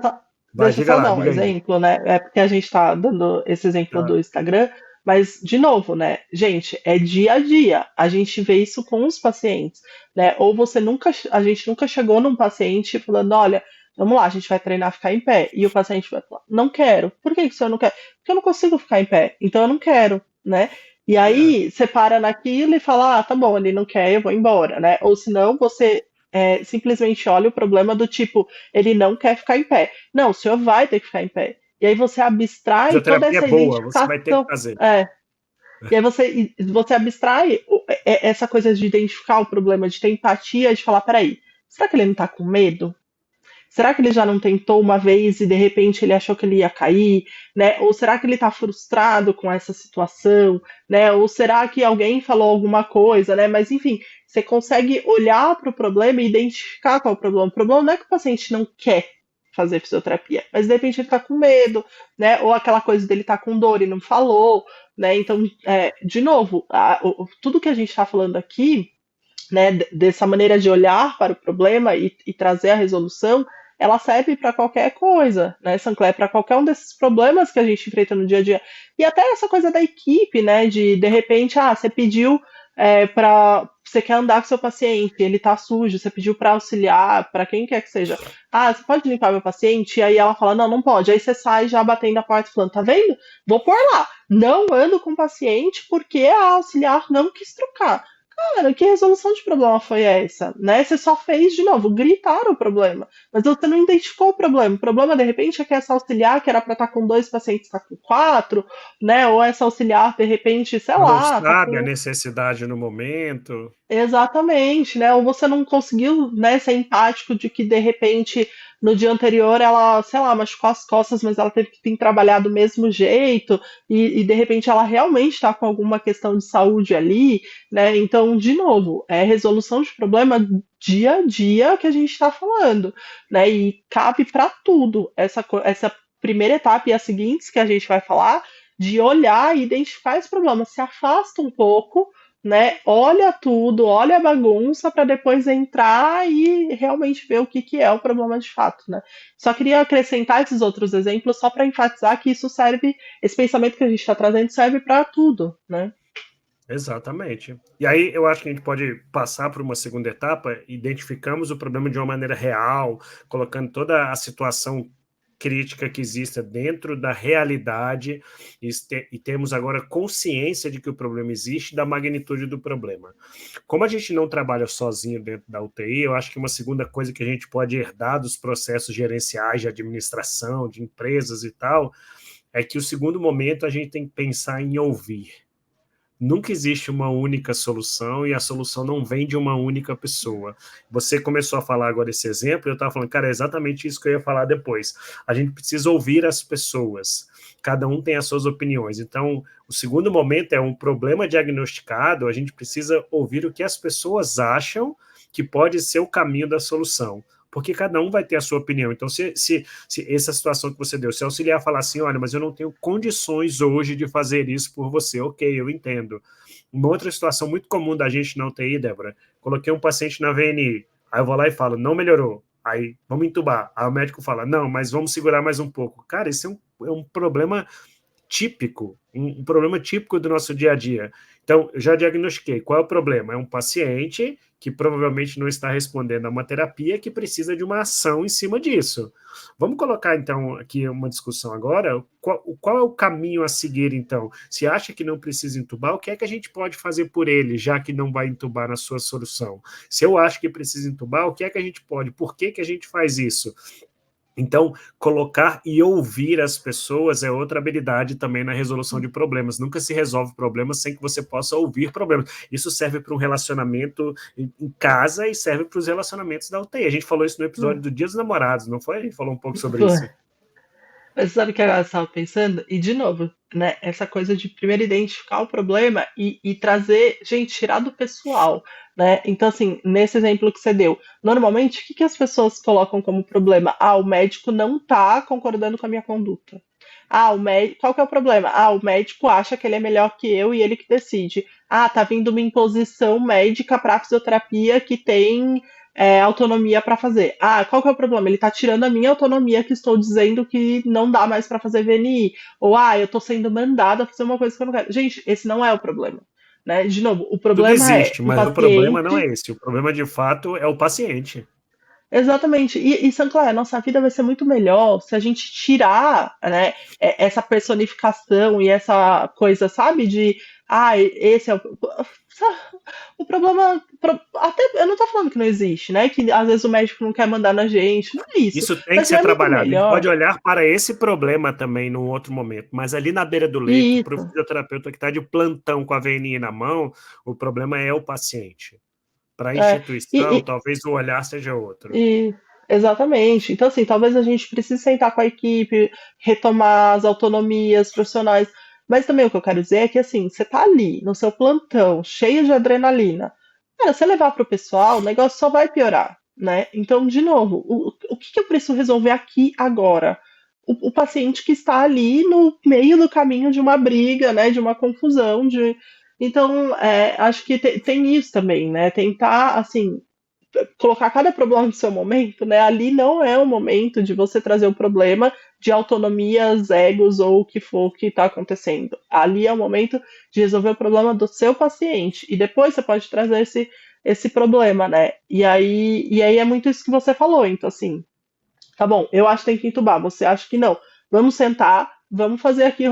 só dar um exemplo, né? É porque a gente tá dando esse exemplo do Instagram, mas, de novo, né? Gente, é dia a dia. A gente vê isso com os pacientes, né? Ou a gente nunca chegou num paciente falando, olha, vamos lá, a gente vai treinar a ficar em pé. E o paciente vai falar, não quero. Por que o senhor não quer? Porque eu não consigo ficar em pé, então eu não quero, né? E aí você para naquilo e fala, tá bom, ele não quer, eu vou embora, né? Ou senão você simplesmente olha o problema do tipo, ele não quer ficar em pé. Não, o senhor vai ter que ficar em pé. E aí você abstrai toda essa boa, identificação. você vai ter que fazer. E aí você abstrai essa coisa de identificar o problema, de ter empatia, de falar, peraí, será que ele não tá com medo? Será que ele já não tentou uma vez e de repente ele achou que ele ia cair, né? Ou será que ele está frustrado com essa situação, né? Ou será que alguém falou alguma coisa, né? Mas enfim, você consegue olhar para o problema e identificar qual é o problema. O problema não é que o paciente não quer fazer fisioterapia, mas de repente ele está com medo, né? Ou aquela coisa dele tá com dor e não falou, né? Então, de novo, tudo que a gente está falando aqui, né? Dessa maneira de olhar para o problema e trazer a resolução, ela serve para qualquer coisa, né, Sancler? Para qualquer um desses problemas que a gente enfrenta no dia a dia. E até essa coisa da equipe, né? De repente, você pediu para. Você quer andar com seu paciente, ele tá sujo, você pediu para auxiliar, para quem quer que seja. Você pode limpar meu paciente? E aí ela fala, não, não pode. Aí você sai já batendo a porta falando, tá vendo? Vou pôr lá. Não ando com o paciente porque a auxiliar não quis trocar. Cara, que resolução de problema foi essa? Né? Você só fez, de novo, gritar o problema. Mas você não identificou o problema. O problema, de repente, é que essa auxiliar, que era para estar com 2 pacientes, está com 4, né? Ou essa auxiliar, de repente, sei não lá. Sabe a necessidade no momento. Exatamente, né? Ou você não conseguiu, né, ser empático de que, de repente, no dia anterior ela, sei lá, machucou as costas, mas ela teve que vir trabalhar do mesmo jeito, e de repente ela realmente está com alguma questão de saúde ali, né? Então, de novo, é resolução de problema dia a dia que a gente está falando, né? E cabe para tudo essa primeira etapa e as seguintes que a gente vai falar, de olhar e identificar esse problema, se afasta um pouco, né? Olha tudo, olha a bagunça para depois entrar e realmente ver o que é o problema de fato, né? Só queria acrescentar esses outros exemplos só para enfatizar que isso serve, esse pensamento que a gente está trazendo serve para tudo, né? Exatamente. E aí eu acho que a gente pode passar para uma segunda etapa, identificamos o problema de uma maneira real, colocando toda a situação crítica que exista dentro da realidade e temos agora consciência de que o problema existe, da magnitude do problema. Como a gente não trabalha sozinho dentro da UTI, eu acho que uma segunda coisa que a gente pode herdar dos processos gerenciais de administração, de empresas e tal, é que o segundo momento a gente tem que pensar em ouvir. Nunca existe uma única solução e a solução não vem de uma única pessoa. Você começou a falar agora esse exemplo, eu estava falando, cara, é exatamente isso que eu ia falar depois. A gente precisa ouvir as pessoas. Cada um tem as suas opiniões. Então, o segundo momento é um problema diagnosticado, a gente precisa ouvir o que as pessoas acham que pode ser o caminho da solução. Porque cada um vai ter a sua opinião. Então, se essa situação que você deu, se auxiliar falar assim, olha, mas eu não tenho condições hoje de fazer isso por você, ok, eu entendo. Uma outra situação muito comum da gente na UTI, Débora, coloquei um paciente na VNI, aí eu vou lá e falo, não melhorou, aí vamos entubar. Aí o médico fala, não, mas vamos segurar mais um pouco. Cara, isso é um problema típico, um problema típico do nosso dia a dia. Então, eu já diagnostiquei. Qual é o problema? É um paciente que provavelmente não está respondendo a uma terapia que precisa de uma ação em cima disso. Vamos colocar, então, aqui uma discussão agora. Qual é o caminho a seguir, então? Se acha que não precisa entubar, o que é que a gente pode fazer por ele, já que não vai entubar na sua solução? Se eu acho que precisa entubar, o que é que a gente pode? Por que a gente faz isso? Então, colocar e ouvir as pessoas é outra habilidade também na resolução de problemas. Nunca se resolve problemas sem que você possa ouvir problemas. Isso serve para um relacionamento em casa e serve para os relacionamentos da UTI. A gente falou isso no episódio do Dia dos Namorados, não foi? A gente falou um pouco sobre Foi. isso. Mas sabe o que eu estava pensando? E de novo, né? Essa coisa de primeiro identificar o problema e trazer, gente, tirar do pessoal, né? Então, assim, nesse exemplo que você deu, normalmente o que, que as pessoas colocam como problema? Ah, o médico não tá concordando com a minha conduta. Ah, o médico. Qual que é o problema? Ah, o médico acha que ele é melhor que eu e ele que decide. Ah, tá vindo uma imposição médica para fisioterapia que tem autonomia para fazer. Ah, qual que é o problema? Ele está tirando a minha autonomia que estou dizendo que não dá mais para fazer VNI. Ou, eu estou sendo mandada a fazer uma coisa que eu não quero. Gente, esse não é o problema. Né? De novo, o Tudo problema é existe, o mas o problema não é paciente. esse. O problema, de fato, é o paciente. Exatamente. E Sancler, a nossa vida vai ser muito melhor se a gente tirar, né, essa personificação e essa coisa, sabe, de esse é o problema. Até eu não tô falando que não existe, né? Que às vezes o médico não quer mandar na gente, não é isso. Isso tem que Mas ser não é muito trabalhado. A gente melhor. pode olhar para esse problema também num outro momento, mas ali na beira do leito, para o Isso, fisioterapeuta que está de plantão com a VNI na mão, o problema é o paciente. Para a é, instituição, e, talvez o olhar seja outro. E, exatamente. Então, assim, talvez a gente precise sentar com a equipe, retomar as autonomias profissionais. Mas também o que eu quero dizer é que, assim, você tá ali, no seu plantão, cheio de adrenalina. Cara, se você levar pro pessoal, o negócio só vai piorar, né? Então, de novo, o que que eu preciso resolver aqui agora? O paciente que está ali no meio do caminho de uma briga, né? De uma confusão, de... Então, acho que tem isso também, né? Tentar, assim, colocar cada problema no seu momento, né? Ali não é o momento de você trazer o problema de autonomias, egos ou o que for que está acontecendo. Ali é o momento de resolver o problema do seu paciente. E depois você pode trazer esse problema, né? E aí é muito isso que você falou. Então, assim, tá bom, eu acho que tem que entubar, você acha que não. Vamos sentar, vamos fazer aqui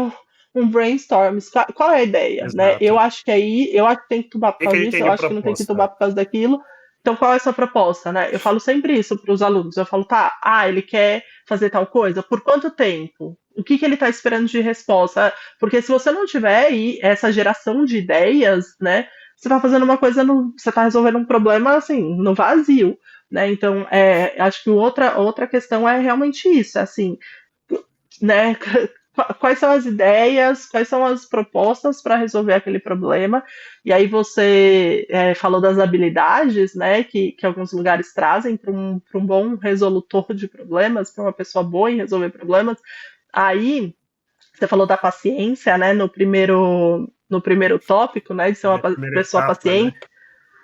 um brainstorm. Qual é a ideia, né? Eu Exato. acho que aí, eu acho que tem que entubar O por que causa a gente tem disso, eu de acho que não tem que entubar proposta? por causa daquilo. Então, qual é a sua proposta, né? Eu falo sempre isso para os alunos. Eu falo, tá, ele quer fazer tal coisa, por quanto tempo? O que ele está esperando de resposta? Porque se você não tiver aí essa geração de ideias, né? Você está fazendo uma coisa, você está resolvendo um problema assim, no vazio, né? Então, acho que outra questão é realmente isso, assim, né? Quais são as ideias, quais são as propostas para resolver aquele problema? E aí você falou das habilidades, né, que alguns lugares trazem para um bom resolutor de problemas, para uma pessoa boa em resolver problemas. Aí você falou da paciência, né, no primeiro tópico, né, de ser uma Na primeira pessoa etapa, né? paciente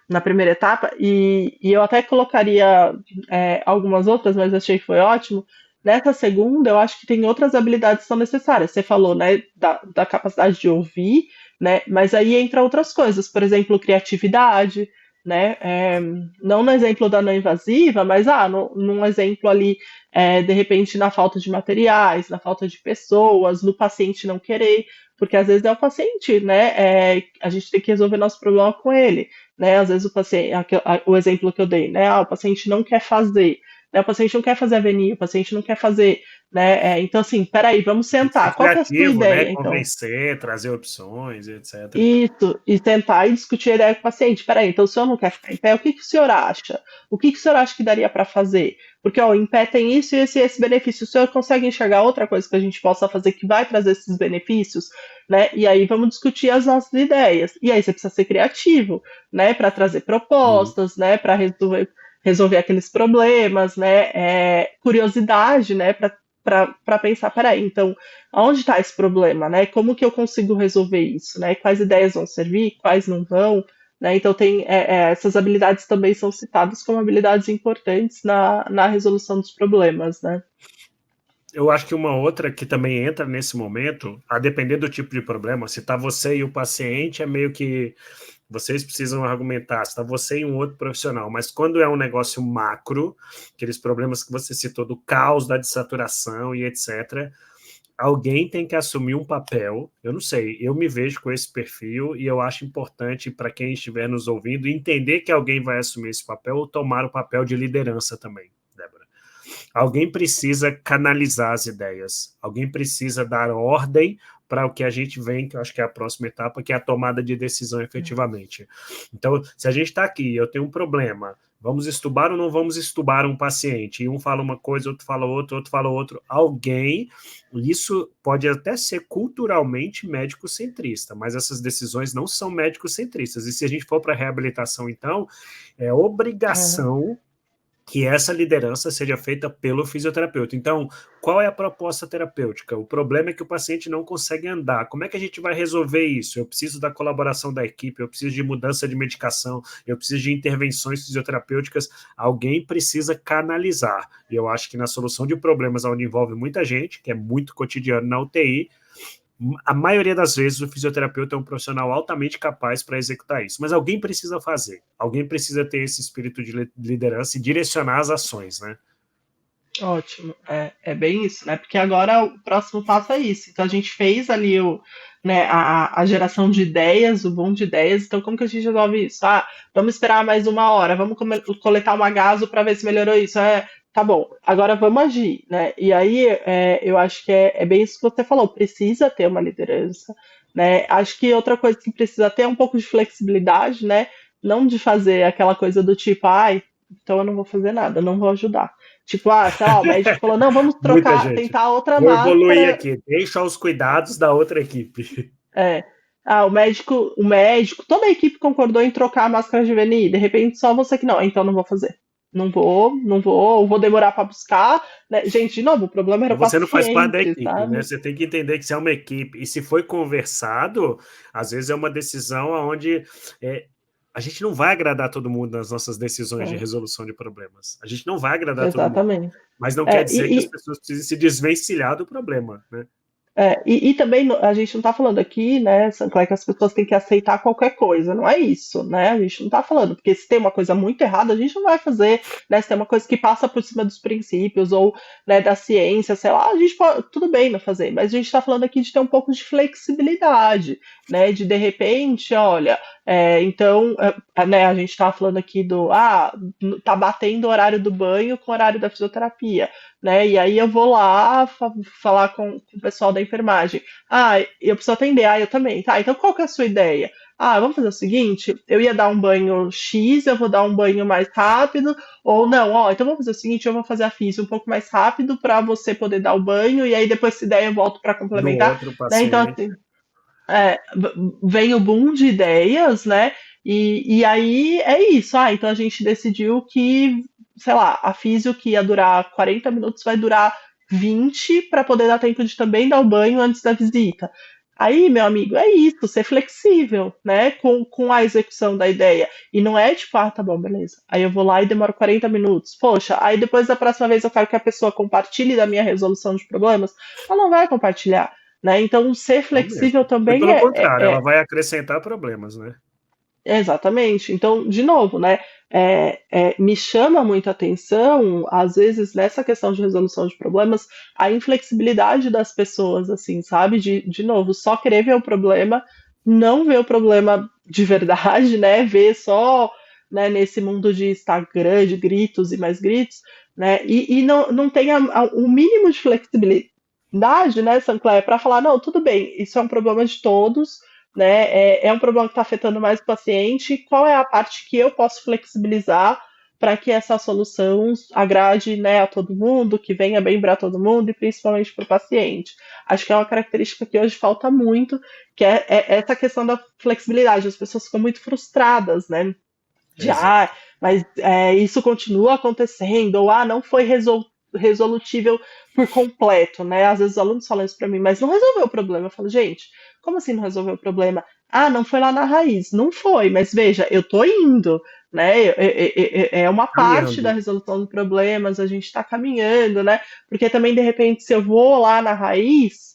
na primeira etapa, e eu até colocaria algumas outras, mas achei que foi ótimo. Nessa segunda, eu acho que tem outras habilidades que são necessárias. Você falou, né, da capacidade de ouvir, né, mas aí entra outras coisas, por exemplo, criatividade, né, não no exemplo da não invasiva, mas num exemplo ali, de repente, na falta de materiais, na falta de pessoas, no paciente não querer, porque às vezes é o paciente, né, a gente tem que resolver nosso problema com ele, né? Às vezes o paciente, o exemplo que eu dei, né? O paciente não quer fazer, né? O paciente não quer fazer a VNI, o paciente não quer fazer, né? Então, assim, peraí, vamos Tem que ser sentar. Qual que é a sua criativo, né? ideia, então? Convencer, trazer opções, etc. Isso, e sentar e discutir a ideia com o paciente. Peraí, então o senhor não quer ficar em pé? O que que o senhor acha? O que que o senhor acha que daria para fazer? Porque, ó, em pé tem isso e esse benefício. O senhor consegue enxergar outra coisa que a gente possa fazer que vai trazer esses benefícios, né? E aí vamos discutir as nossas ideias. E aí você precisa ser criativo, né? Para trazer Uhum. propostas, né? Para resolver aqueles problemas, né? Curiosidade, né? Para pensar, peraí, então aonde está esse problema, né? Como que eu consigo resolver isso, né? Quais ideias vão servir, quais não vão, né? Então tem essas habilidades também são citadas como habilidades importantes na resolução dos problemas, né? Eu acho que uma outra que também entra nesse momento, a depender do tipo de problema, se está você e o paciente, é meio que vocês precisam argumentar, se está você e um outro profissional, mas quando é um negócio macro, aqueles problemas que você citou do caos, da dessaturação e etc., alguém tem que assumir um papel. Eu não sei, eu me vejo com esse perfil e eu acho importante para quem estiver nos ouvindo entender que alguém vai assumir esse papel ou tomar o papel de liderança também, Débora. Alguém precisa canalizar as ideias, alguém precisa dar ordem para o que a gente vem, que eu acho que é a próxima etapa, que é a tomada de decisão efetivamente. Então, se a gente está aqui, eu tenho um problema, vamos estubar ou não vamos estubar um paciente? E um fala uma coisa, outro fala outra, outro fala outro. Alguém, isso pode até ser culturalmente médico-centrista, mas essas decisões não são médico-centristas. E se a gente for para a reabilitação, então, é obrigação que essa liderança seja feita pelo fisioterapeuta. Então, qual é a proposta terapêutica? O problema é que o paciente não consegue andar. Como é que a gente vai resolver isso? Eu preciso da colaboração da equipe, eu preciso de mudança de medicação, eu preciso de intervenções fisioterapêuticas. Alguém precisa canalizar. E eu acho que na solução de problemas onde envolve muita gente, que é muito cotidiano na UTI, a maioria das vezes o fisioterapeuta é um profissional altamente capaz para executar isso, mas alguém precisa fazer, alguém precisa ter esse espírito de liderança e direcionar as ações, né? Ótimo, é bem isso, né? Porque agora o próximo passo é isso. Então a gente fez ali né, a geração de ideias, o boom de ideias. Então como que a gente resolve isso? Ah, vamos esperar mais uma hora, vamos coletar uma gaso para ver se melhorou isso. Tá bom, agora vamos agir, né? E aí eu acho que é bem isso que você falou, precisa ter uma liderança, né? Acho que outra coisa que precisa ter é um pouco de flexibilidade, né? Não de fazer aquela coisa do tipo, ai, então eu não vou fazer nada, eu não vou ajudar. Tipo, sei lá, o médico falou, não, vamos Muita trocar, gente. tentar outra Vou evoluir máscara. aqui, deixa os cuidados da outra equipe. É. O médico, toda a equipe concordou em trocar a máscara de VNI. De repente, só você que não, então não vou fazer. Não vou demorar para buscar. Né? Gente, de novo, o problema era o Mas você não faz parte da paciente, equipe, né? sabe? Você tem que entender que se é uma equipe e se foi conversado, às vezes é uma decisão onde a gente não vai agradar todo mundo nas nossas decisões de É, resolução de problemas. A gente não vai agradar todo mundo. exatamente. Mas não quer É, dizer que as pessoas precisem se desvencilhar do problema, né? E também a gente não está falando aqui, né, Sancler, que as pessoas têm que aceitar qualquer coisa, não é isso, né? A gente não está falando, porque se tem uma coisa muito errada, a gente não vai fazer, né? Se tem uma coisa que passa por cima dos princípios ou, né, da ciência, sei lá, a gente pode, tudo bem não fazer, mas a gente está falando aqui de ter um pouco de flexibilidade, né? De repente, olha, então, né, a gente está falando aqui tá batendo o horário do banho com o horário da fisioterapia, né? E aí eu vou lá falar com o pessoal da enfermagem. Ah, eu preciso atender. Ah, eu também. Tá, então qual que é a sua ideia? Ah, vamos fazer o seguinte, eu ia dar um banho X, eu vou dar um banho mais rápido, ou não, ó, então vamos fazer o seguinte, eu vou fazer a física um pouco mais rápido para você poder dar o banho, e aí depois se der eu volto para Do complementar, outro né? Então, paciente. assim, vem o boom de ideias, né? E aí é isso. Então a gente decidiu que, sei lá, a físio que ia durar 40 minutos vai durar 20 para poder dar tempo de também dar o banho antes da visita. Aí, meu amigo, é isso, ser flexível, né, com a execução da ideia. E não é tipo, tá bom, beleza. Aí eu vou lá e demoro 40 minutos. Poxa, aí depois da próxima vez eu quero que a pessoa compartilhe da minha resolução de problemas. Ela não vai compartilhar. Né? Então, ser Não flexível mesmo. E também pelo contrário, ela vai acrescentar problemas, né? exatamente. Então, de novo, né? Me chama muito a atenção, às vezes, nessa questão de resolução de problemas, a inflexibilidade das pessoas, assim, sabe? De novo, só querer ver o problema, não ver o problema de verdade, né? Ver só, né, nesse mundo de Instagram, de gritos e mais gritos, né? E não tem o mínimo de flexibilidade, né, Sancler, para falar, não, tudo bem, isso é um problema de todos, né? É um problema que está afetando mais o paciente. Qual é a parte que eu posso flexibilizar para que essa solução agrade, né, a todo mundo, que venha bem para todo mundo e principalmente para o paciente? Acho que é uma característica que hoje falta muito, que é essa questão da flexibilidade. As pessoas ficam muito frustradas, né? De, Exato. mas isso continua acontecendo, ou não foi resolutível por completo, né? Às vezes os alunos falam isso para mim, mas não resolveu o problema. Eu falo, gente, como assim não resolveu o problema? Ah, não foi lá na raiz. Não foi, mas veja, eu tô indo, né? É uma parte da caminhando. resolução dos problemas, a gente está caminhando, né? Porque também, de repente, se eu vou lá na raiz,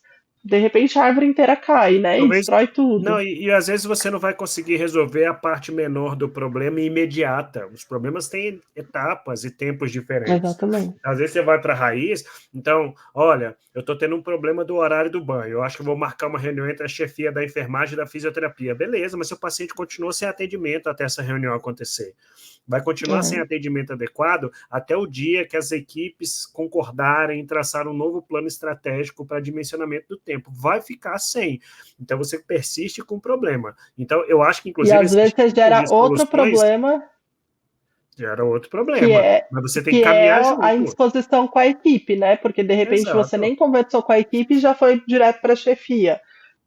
de repente a árvore inteira cai, né? E Talvez. destrói tudo. Não, e às vezes você não vai conseguir resolver a parte menor do problema imediata. Os problemas têm etapas e tempos diferentes. Exatamente. Às vezes você vai para a raiz, então, olha, eu estou tendo um problema do horário do banho. Eu acho que eu vou marcar uma reunião entre a chefia da enfermagem e da fisioterapia. Beleza, mas seu paciente continua sem atendimento até essa reunião acontecer. Vai continuar sem É. atendimento adequado até o dia que as equipes concordarem em traçar um novo plano estratégico para dimensionamento do tempo. Vai ficar sem. Então você persiste com o problema. Então eu acho que, E inclusive, às esses vezes você tipos gera de outro soluções problema gera outro que problema. é Mas você tem que que é caminhar a junto. indisposição com a equipe, né? Porque de repente você Exato. nem conversou com a equipe e já foi direto para a chefia,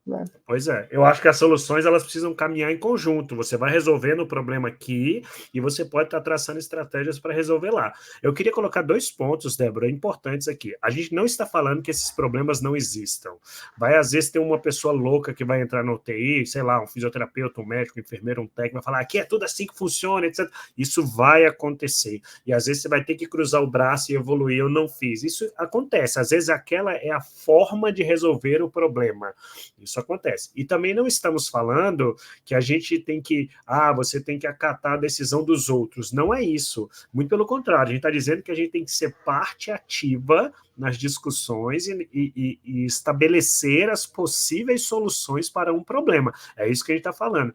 né? Pois é, eu acho que as soluções elas precisam caminhar em conjunto. Você vai resolvendo o problema aqui e você pode estar traçando estratégias para resolver lá. Eu queria colocar dois pontos, Débora, importantes aqui. A gente não está falando que esses problemas não existam. Vai, às vezes, ter uma pessoa louca que vai entrar no UTI, sei lá, um fisioterapeuta, um médico, um enfermeiro, um técnico, vai falar aqui é tudo assim que funciona, etc. Isso vai acontecer. E às vezes você vai ter que cruzar o braço e evoluir. Eu não fiz. Isso acontece. Às vezes aquela é a forma de resolver o problema. Isso acontece. E também não estamos falando que a gente tem que, você tem que acatar a decisão dos outros. Não é isso. Muito pelo contrário, a gente está dizendo que a gente tem que ser parte ativa nas discussões e estabelecer as possíveis soluções para um problema. É isso que a gente está falando.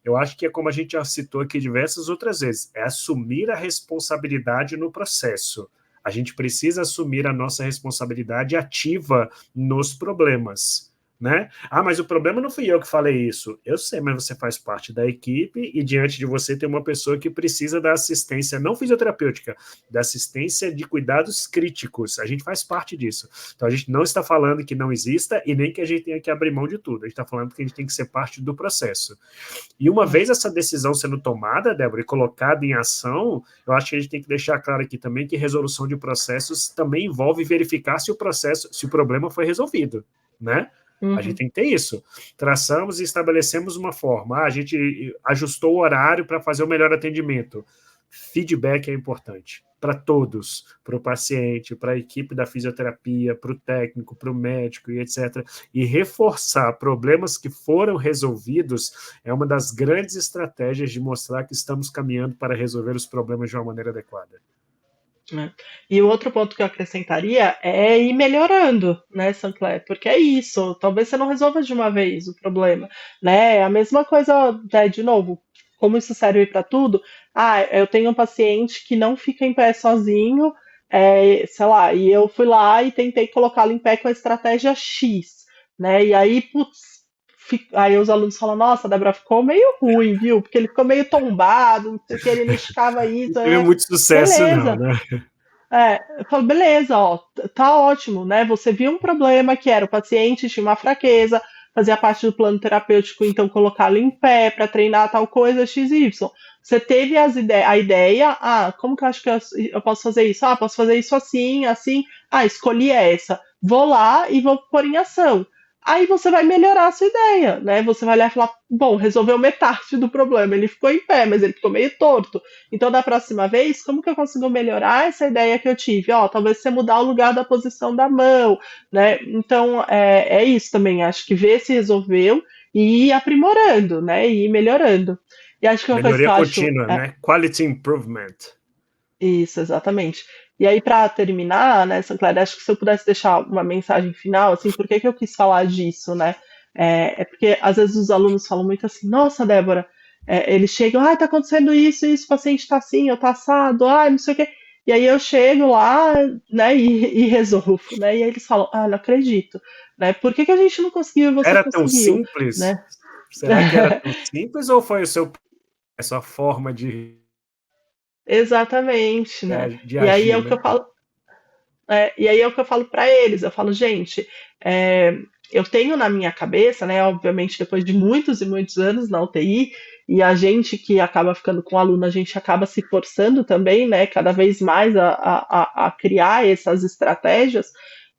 Eu acho que é como a gente já citou aqui diversas outras vezes, é assumir a responsabilidade no processo. A gente precisa assumir a nossa responsabilidade ativa nos problemas. Né? Mas o problema não fui eu que falei isso. Eu sei, mas você faz parte da equipe e diante de você tem uma pessoa que precisa da assistência não fisioterapêutica, da assistência de cuidados críticos. A gente faz parte disso. Então a gente não está falando que não exista e nem que a gente tenha que abrir mão de tudo. A gente está falando que a gente tem que ser parte do processo. E uma vez essa decisão sendo tomada, Débora, e colocada em ação, eu acho que a gente tem que deixar claro aqui também que resolução de processos também envolve verificar se o processo, se o problema foi resolvido, né? A gente Uhum. tem que ter isso. Traçamos e estabelecemos uma forma. A gente ajustou o horário para fazer o melhor atendimento. Feedback é importante para todos, para o paciente, para a equipe da fisioterapia, para o técnico, para o médico e etc. E reforçar problemas que foram resolvidos é uma das grandes estratégias de mostrar que estamos caminhando para resolver os problemas de uma maneira adequada. Né? E o outro ponto que eu acrescentaria é ir melhorando, né, Sancler? Porque é isso, talvez você não resolva de uma vez o problema, né? É a mesma coisa, né, de novo, como isso serve para tudo. Eu tenho um paciente que não fica em pé sozinho, sei lá, e eu fui lá e tentei colocá-lo em pé com a estratégia X, né? E aí, putz, aí os alunos falam, nossa, Débora, ficou meio ruim, viu? Porque ele ficou meio tombado, não sei o que, ele não esticava isso, Não teve muito sucesso, não, beleza. né? Eu falo, beleza, ó, tá ótimo, né? Você viu um problema que era o paciente tinha uma fraqueza, fazia parte do plano terapêutico, então colocá-lo em pé para treinar tal coisa XY. Você teve a ideia, como que eu acho que eu posso fazer isso? Posso fazer isso assim, assim. Escolhi essa. Vou lá e vou pôr em ação. Aí você vai melhorar a sua ideia, né? Você vai olhar e falar, bom, resolveu metade do problema. Ele ficou em pé, mas ele ficou meio torto. Então, da próxima vez, como que eu consigo melhorar essa ideia que eu tive? Talvez você mudar o lugar da posição da mão, né? Então, é isso também. Acho que ver se resolveu e ir aprimorando, né? E ir melhorando. E acho que uma coisa que Melhoria eu acho. contínua, né? Quality improvement. Isso, exatamente. E aí, para terminar, né, Sancler, acho que se eu pudesse deixar uma mensagem final, assim, por que que eu quis falar disso, né? Porque às vezes os alunos falam muito assim, nossa, Débora, eles chegam, tá acontecendo isso, o paciente tá assim, eu tá assado, não sei o quê. E aí eu chego lá, né, e resolvo, né? E aí eles falam, não acredito, né? Por que que a gente não conseguiu e você Era tão conseguiu, simples? né? Será que era tão simples ou foi a sua forma Exatamente, né? de E aí é agir, o que né? eu falo. E aí é o que eu falo para eles, eu falo, gente, eu tenho na minha cabeça, né, obviamente depois de muitos e muitos anos na UTI, e a gente que acaba ficando com o aluno, a gente acaba se forçando também, né, cada vez mais a criar essas estratégias.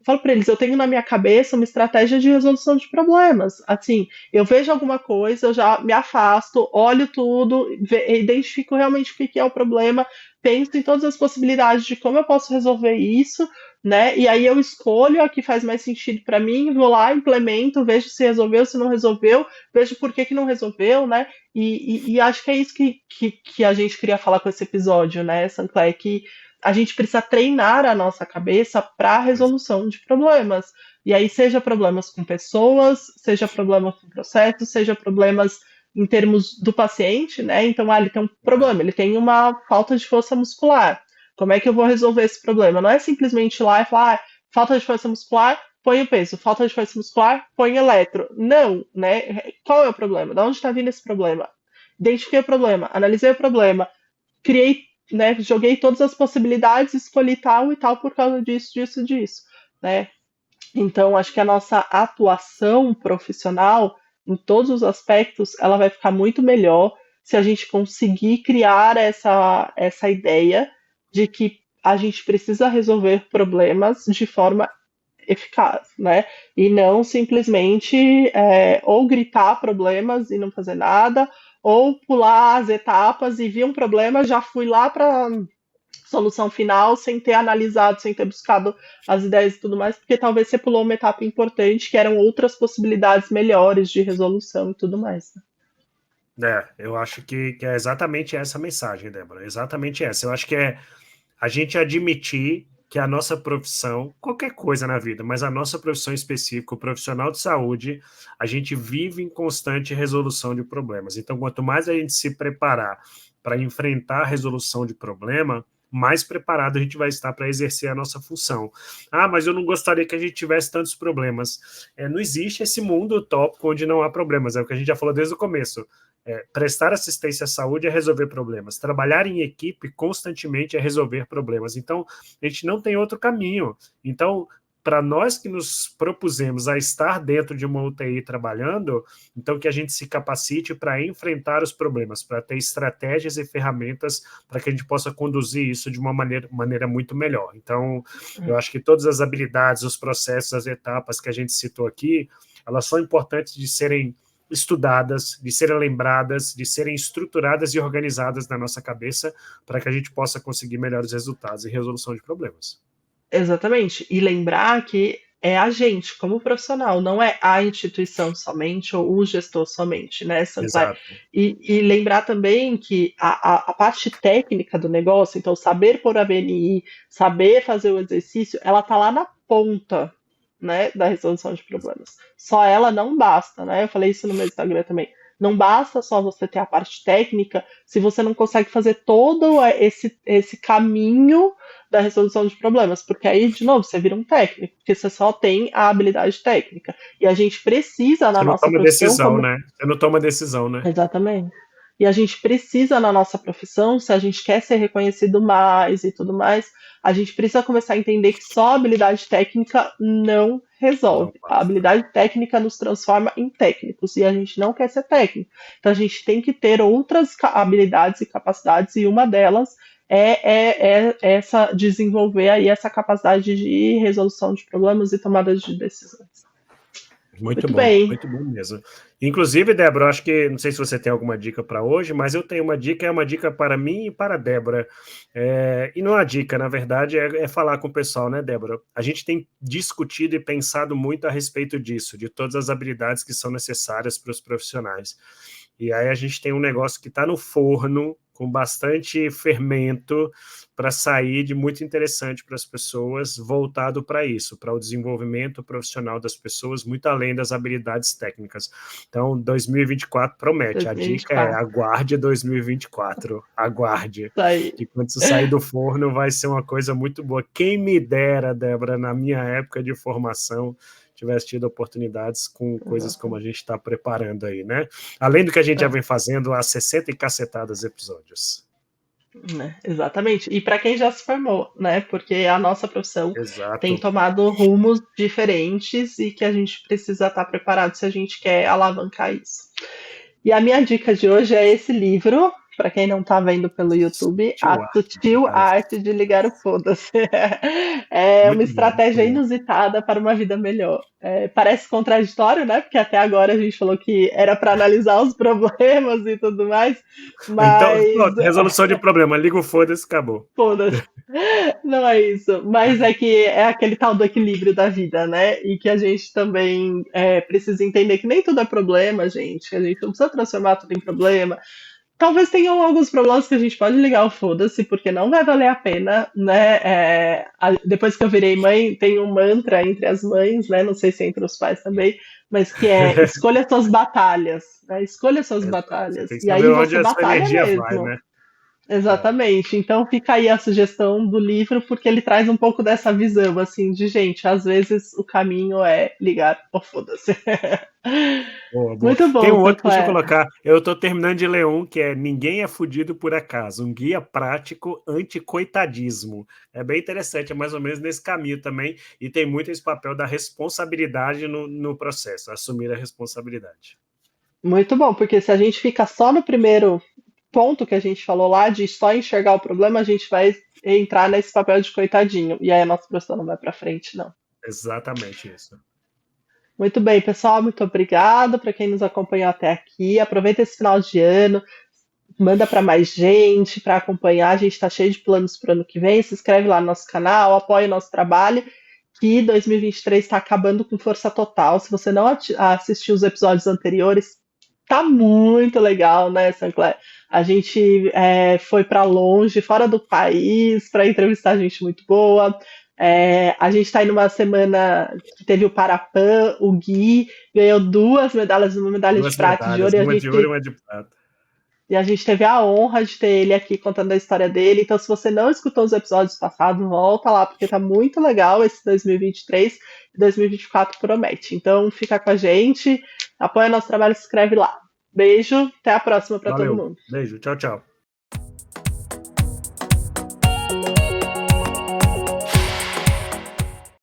falo para eles, eu tenho na minha cabeça uma estratégia de resolução de problemas. Assim, eu vejo alguma coisa, eu já me afasto, olho tudo, identifico realmente o que que é o problema, penso em todas as possibilidades de como eu posso resolver isso, né? E aí eu escolho a que faz mais sentido para mim, vou lá, implemento, vejo se resolveu, se não resolveu, vejo por que que não resolveu, né? E acho que é isso que a gente queria falar com esse episódio, né, Sancler? Que a gente precisa treinar a nossa cabeça para a resolução de problemas. E aí, seja problemas com pessoas, seja problemas com processos, seja problemas em termos do paciente, né? Então, ele tem um problema, ele tem uma falta de força muscular. Como é que eu vou resolver esse problema? Não é simplesmente ir lá e falar, falta de força muscular, põe o peso, falta de força muscular, põe eletro. Não, né? Qual é o problema? De onde está vindo esse problema? Identifiquei o problema, analisei o problema, criei, né, joguei todas as possibilidades, escolhi tal e tal por causa disso, disso, disso, né? Então, acho que a nossa atuação profissional, em todos os aspectos, ela vai ficar muito melhor se a gente conseguir criar essa ideia de que a gente precisa resolver problemas de forma eficaz, né? E não simplesmente ou gritar problemas e não fazer nada, ou pular as etapas e vi um problema, já fui lá para solução final sem ter analisado, sem ter buscado as ideias e tudo mais, porque talvez você pulou uma etapa importante que eram outras possibilidades melhores de resolução e tudo mais. Eu acho que é exatamente essa a mensagem, Débora. Exatamente essa. Eu acho que é a gente admitir que a nossa profissão, qualquer coisa na vida, mas a nossa profissão específica, o profissional de saúde, a gente vive em constante resolução de problemas. Então, quanto mais a gente se preparar para enfrentar a resolução de problema, mais preparado a gente vai estar para exercer a nossa função. Mas eu não gostaria que a gente tivesse tantos problemas. Não existe esse mundo utópico onde não há problemas, é o que a gente já falou desde o começo. Prestar assistência à saúde é resolver problemas. Trabalhar em equipe constantemente é resolver problemas. Então, a gente não tem outro caminho. Então, para nós que nos propusemos a estar dentro de uma UTI trabalhando, então que a gente se capacite para enfrentar os problemas, para ter estratégias e ferramentas para que a gente possa conduzir isso de uma maneira muito melhor. Então, eu acho que todas as habilidades, os processos, as etapas que a gente citou aqui, elas são importantes de serem estudadas, de serem lembradas, de serem estruturadas e organizadas na nossa cabeça para que a gente possa conseguir melhores resultados em resolução de problemas. Exatamente. E lembrar que é a gente, como profissional, não é a instituição somente ou o gestor somente, né, Sancler? Exato. E lembrar também que a parte técnica do negócio, então saber pôr a BNI, saber fazer o exercício, ela tá lá na ponta, né, da resolução de problemas. Só ela não basta, né? Eu falei isso no meu Instagram também. Não basta só você ter a parte técnica se você não consegue fazer todo esse caminho da resolução de problemas, porque aí, de novo, você vira um técnico, porque você só tem a habilidade técnica. E a gente precisa na Você não nossa toma profissão decisão, né? Você não toma decisão, né? Exatamente. E a gente precisa na nossa profissão, se a gente quer ser reconhecido mais e tudo mais, a gente precisa começar a entender que só a habilidade técnica não resolve. Não A basta. habilidade técnica nos transforma em técnicos e a gente não quer ser técnico. Então a gente tem que ter outras habilidades e capacidades e uma delas é essa desenvolver aí essa capacidade de resolução de problemas e tomada de decisões. Muito Muito bem. muito bom mesmo. Inclusive, Débora, eu acho que, não sei se você tem alguma dica para hoje, mas eu tenho uma dica, é uma dica para mim e para a Débora. E não é uma dica, na verdade, é falar com o pessoal, né, Débora? A gente tem discutido e pensado muito a respeito disso, de todas as habilidades que são necessárias para os profissionais. E aí a gente tem um negócio que está no forno, com bastante fermento, para sair de muito interessante para as pessoas, voltado para isso, para o desenvolvimento profissional das pessoas, muito além das habilidades técnicas. Então, 2024 promete. A dica é 2024. aguarde 2024. Aguarde. Isso aí. Que quando isso sair do forno vai ser uma coisa muito boa. Quem me dera, Débora, na minha época de formação, tivesse tido oportunidades com coisas como a gente está preparando aí, né? Além do que a gente já vem fazendo há 60 e cacetadas episódios. Exatamente. E para quem já se formou, né? Porque a nossa profissão tem Exato. tomado rumos diferentes e que a gente precisa estar preparado se a gente quer alavancar isso. E a minha dica de hoje é esse livro, para quem não tá vendo pelo YouTube, a Sutil arte, no sutil caso. arte de ligar o foda-se. É uma Muito bom, muito estratégia bom. inusitada para uma vida melhor. Parece contraditório, né? Porque até agora a gente falou que era para analisar os problemas e tudo mais, Então, mas pronto, resolução de problema. Liga o foda-se, acabou. foda-se. Não é isso, mas é que é aquele tal do equilíbrio da vida, né? E que a gente também precisa entender que nem tudo é problema, gente. Que a gente não precisa transformar tudo em problema. Talvez tenham alguns problemas que a gente pode ligar o foda-se, porque não vai valer a pena, né? Depois que eu virei mãe, tem um mantra entre as mães, né? Não sei se entre os pais também, mas que é escolha suas batalhas, né? Escolha suas Exato. Você batalhas. tem que E saber aí onde você a sua batalha energia vai, mesmo. né? É. Exatamente. Então fica aí a sugestão do livro, porque ele traz um pouco dessa visão, assim, de gente, às vezes o caminho é ligar o foda-se. Boa, boa. Muito Tem bom, um outro, deixa eu Teclé. colocar. Eu tô terminando de ler um que é Ninguém é Fudido por Acaso, um guia prático anti-coitadismo. É bem interessante, é mais ou menos nesse caminho também, e tem muito esse papel da responsabilidade no processo, assumir a responsabilidade. Muito bom, porque se a gente fica só no primeiro ponto que a gente falou lá, de só enxergar o problema, a gente vai entrar nesse papel de coitadinho. E aí a nossa profissão não vai pra frente, não. Exatamente isso. Muito bem, pessoal, muito obrigado para quem nos acompanhou até aqui. Aproveita esse final de ano, manda para mais gente para acompanhar. A gente está cheio de planos para o ano que vem. Se inscreve lá no nosso canal, apoia o nosso trabalho, que 2023 está acabando com força total. Se você não assistiu os episódios anteriores, tá muito legal, né, Sancler? A gente foi para longe, fora do país, para entrevistar gente muito boa. A gente está aí numa semana que teve o Parapan, o Gui ganhou 2 medalhas, uma medalha de Duas prata e de medalhas, ouro, uma de ouro e uma de prata. e a gente teve a honra de ter ele aqui contando a história dele. Então, se você não escutou os episódios passados, volta lá, porque tá muito legal esse 2023 e 2024 promete. Então, fica com a gente, apoia nosso trabalho, se inscreve lá. Beijo, até a próxima para todo Valeu. mundo. Beijo. Tchau, tchau.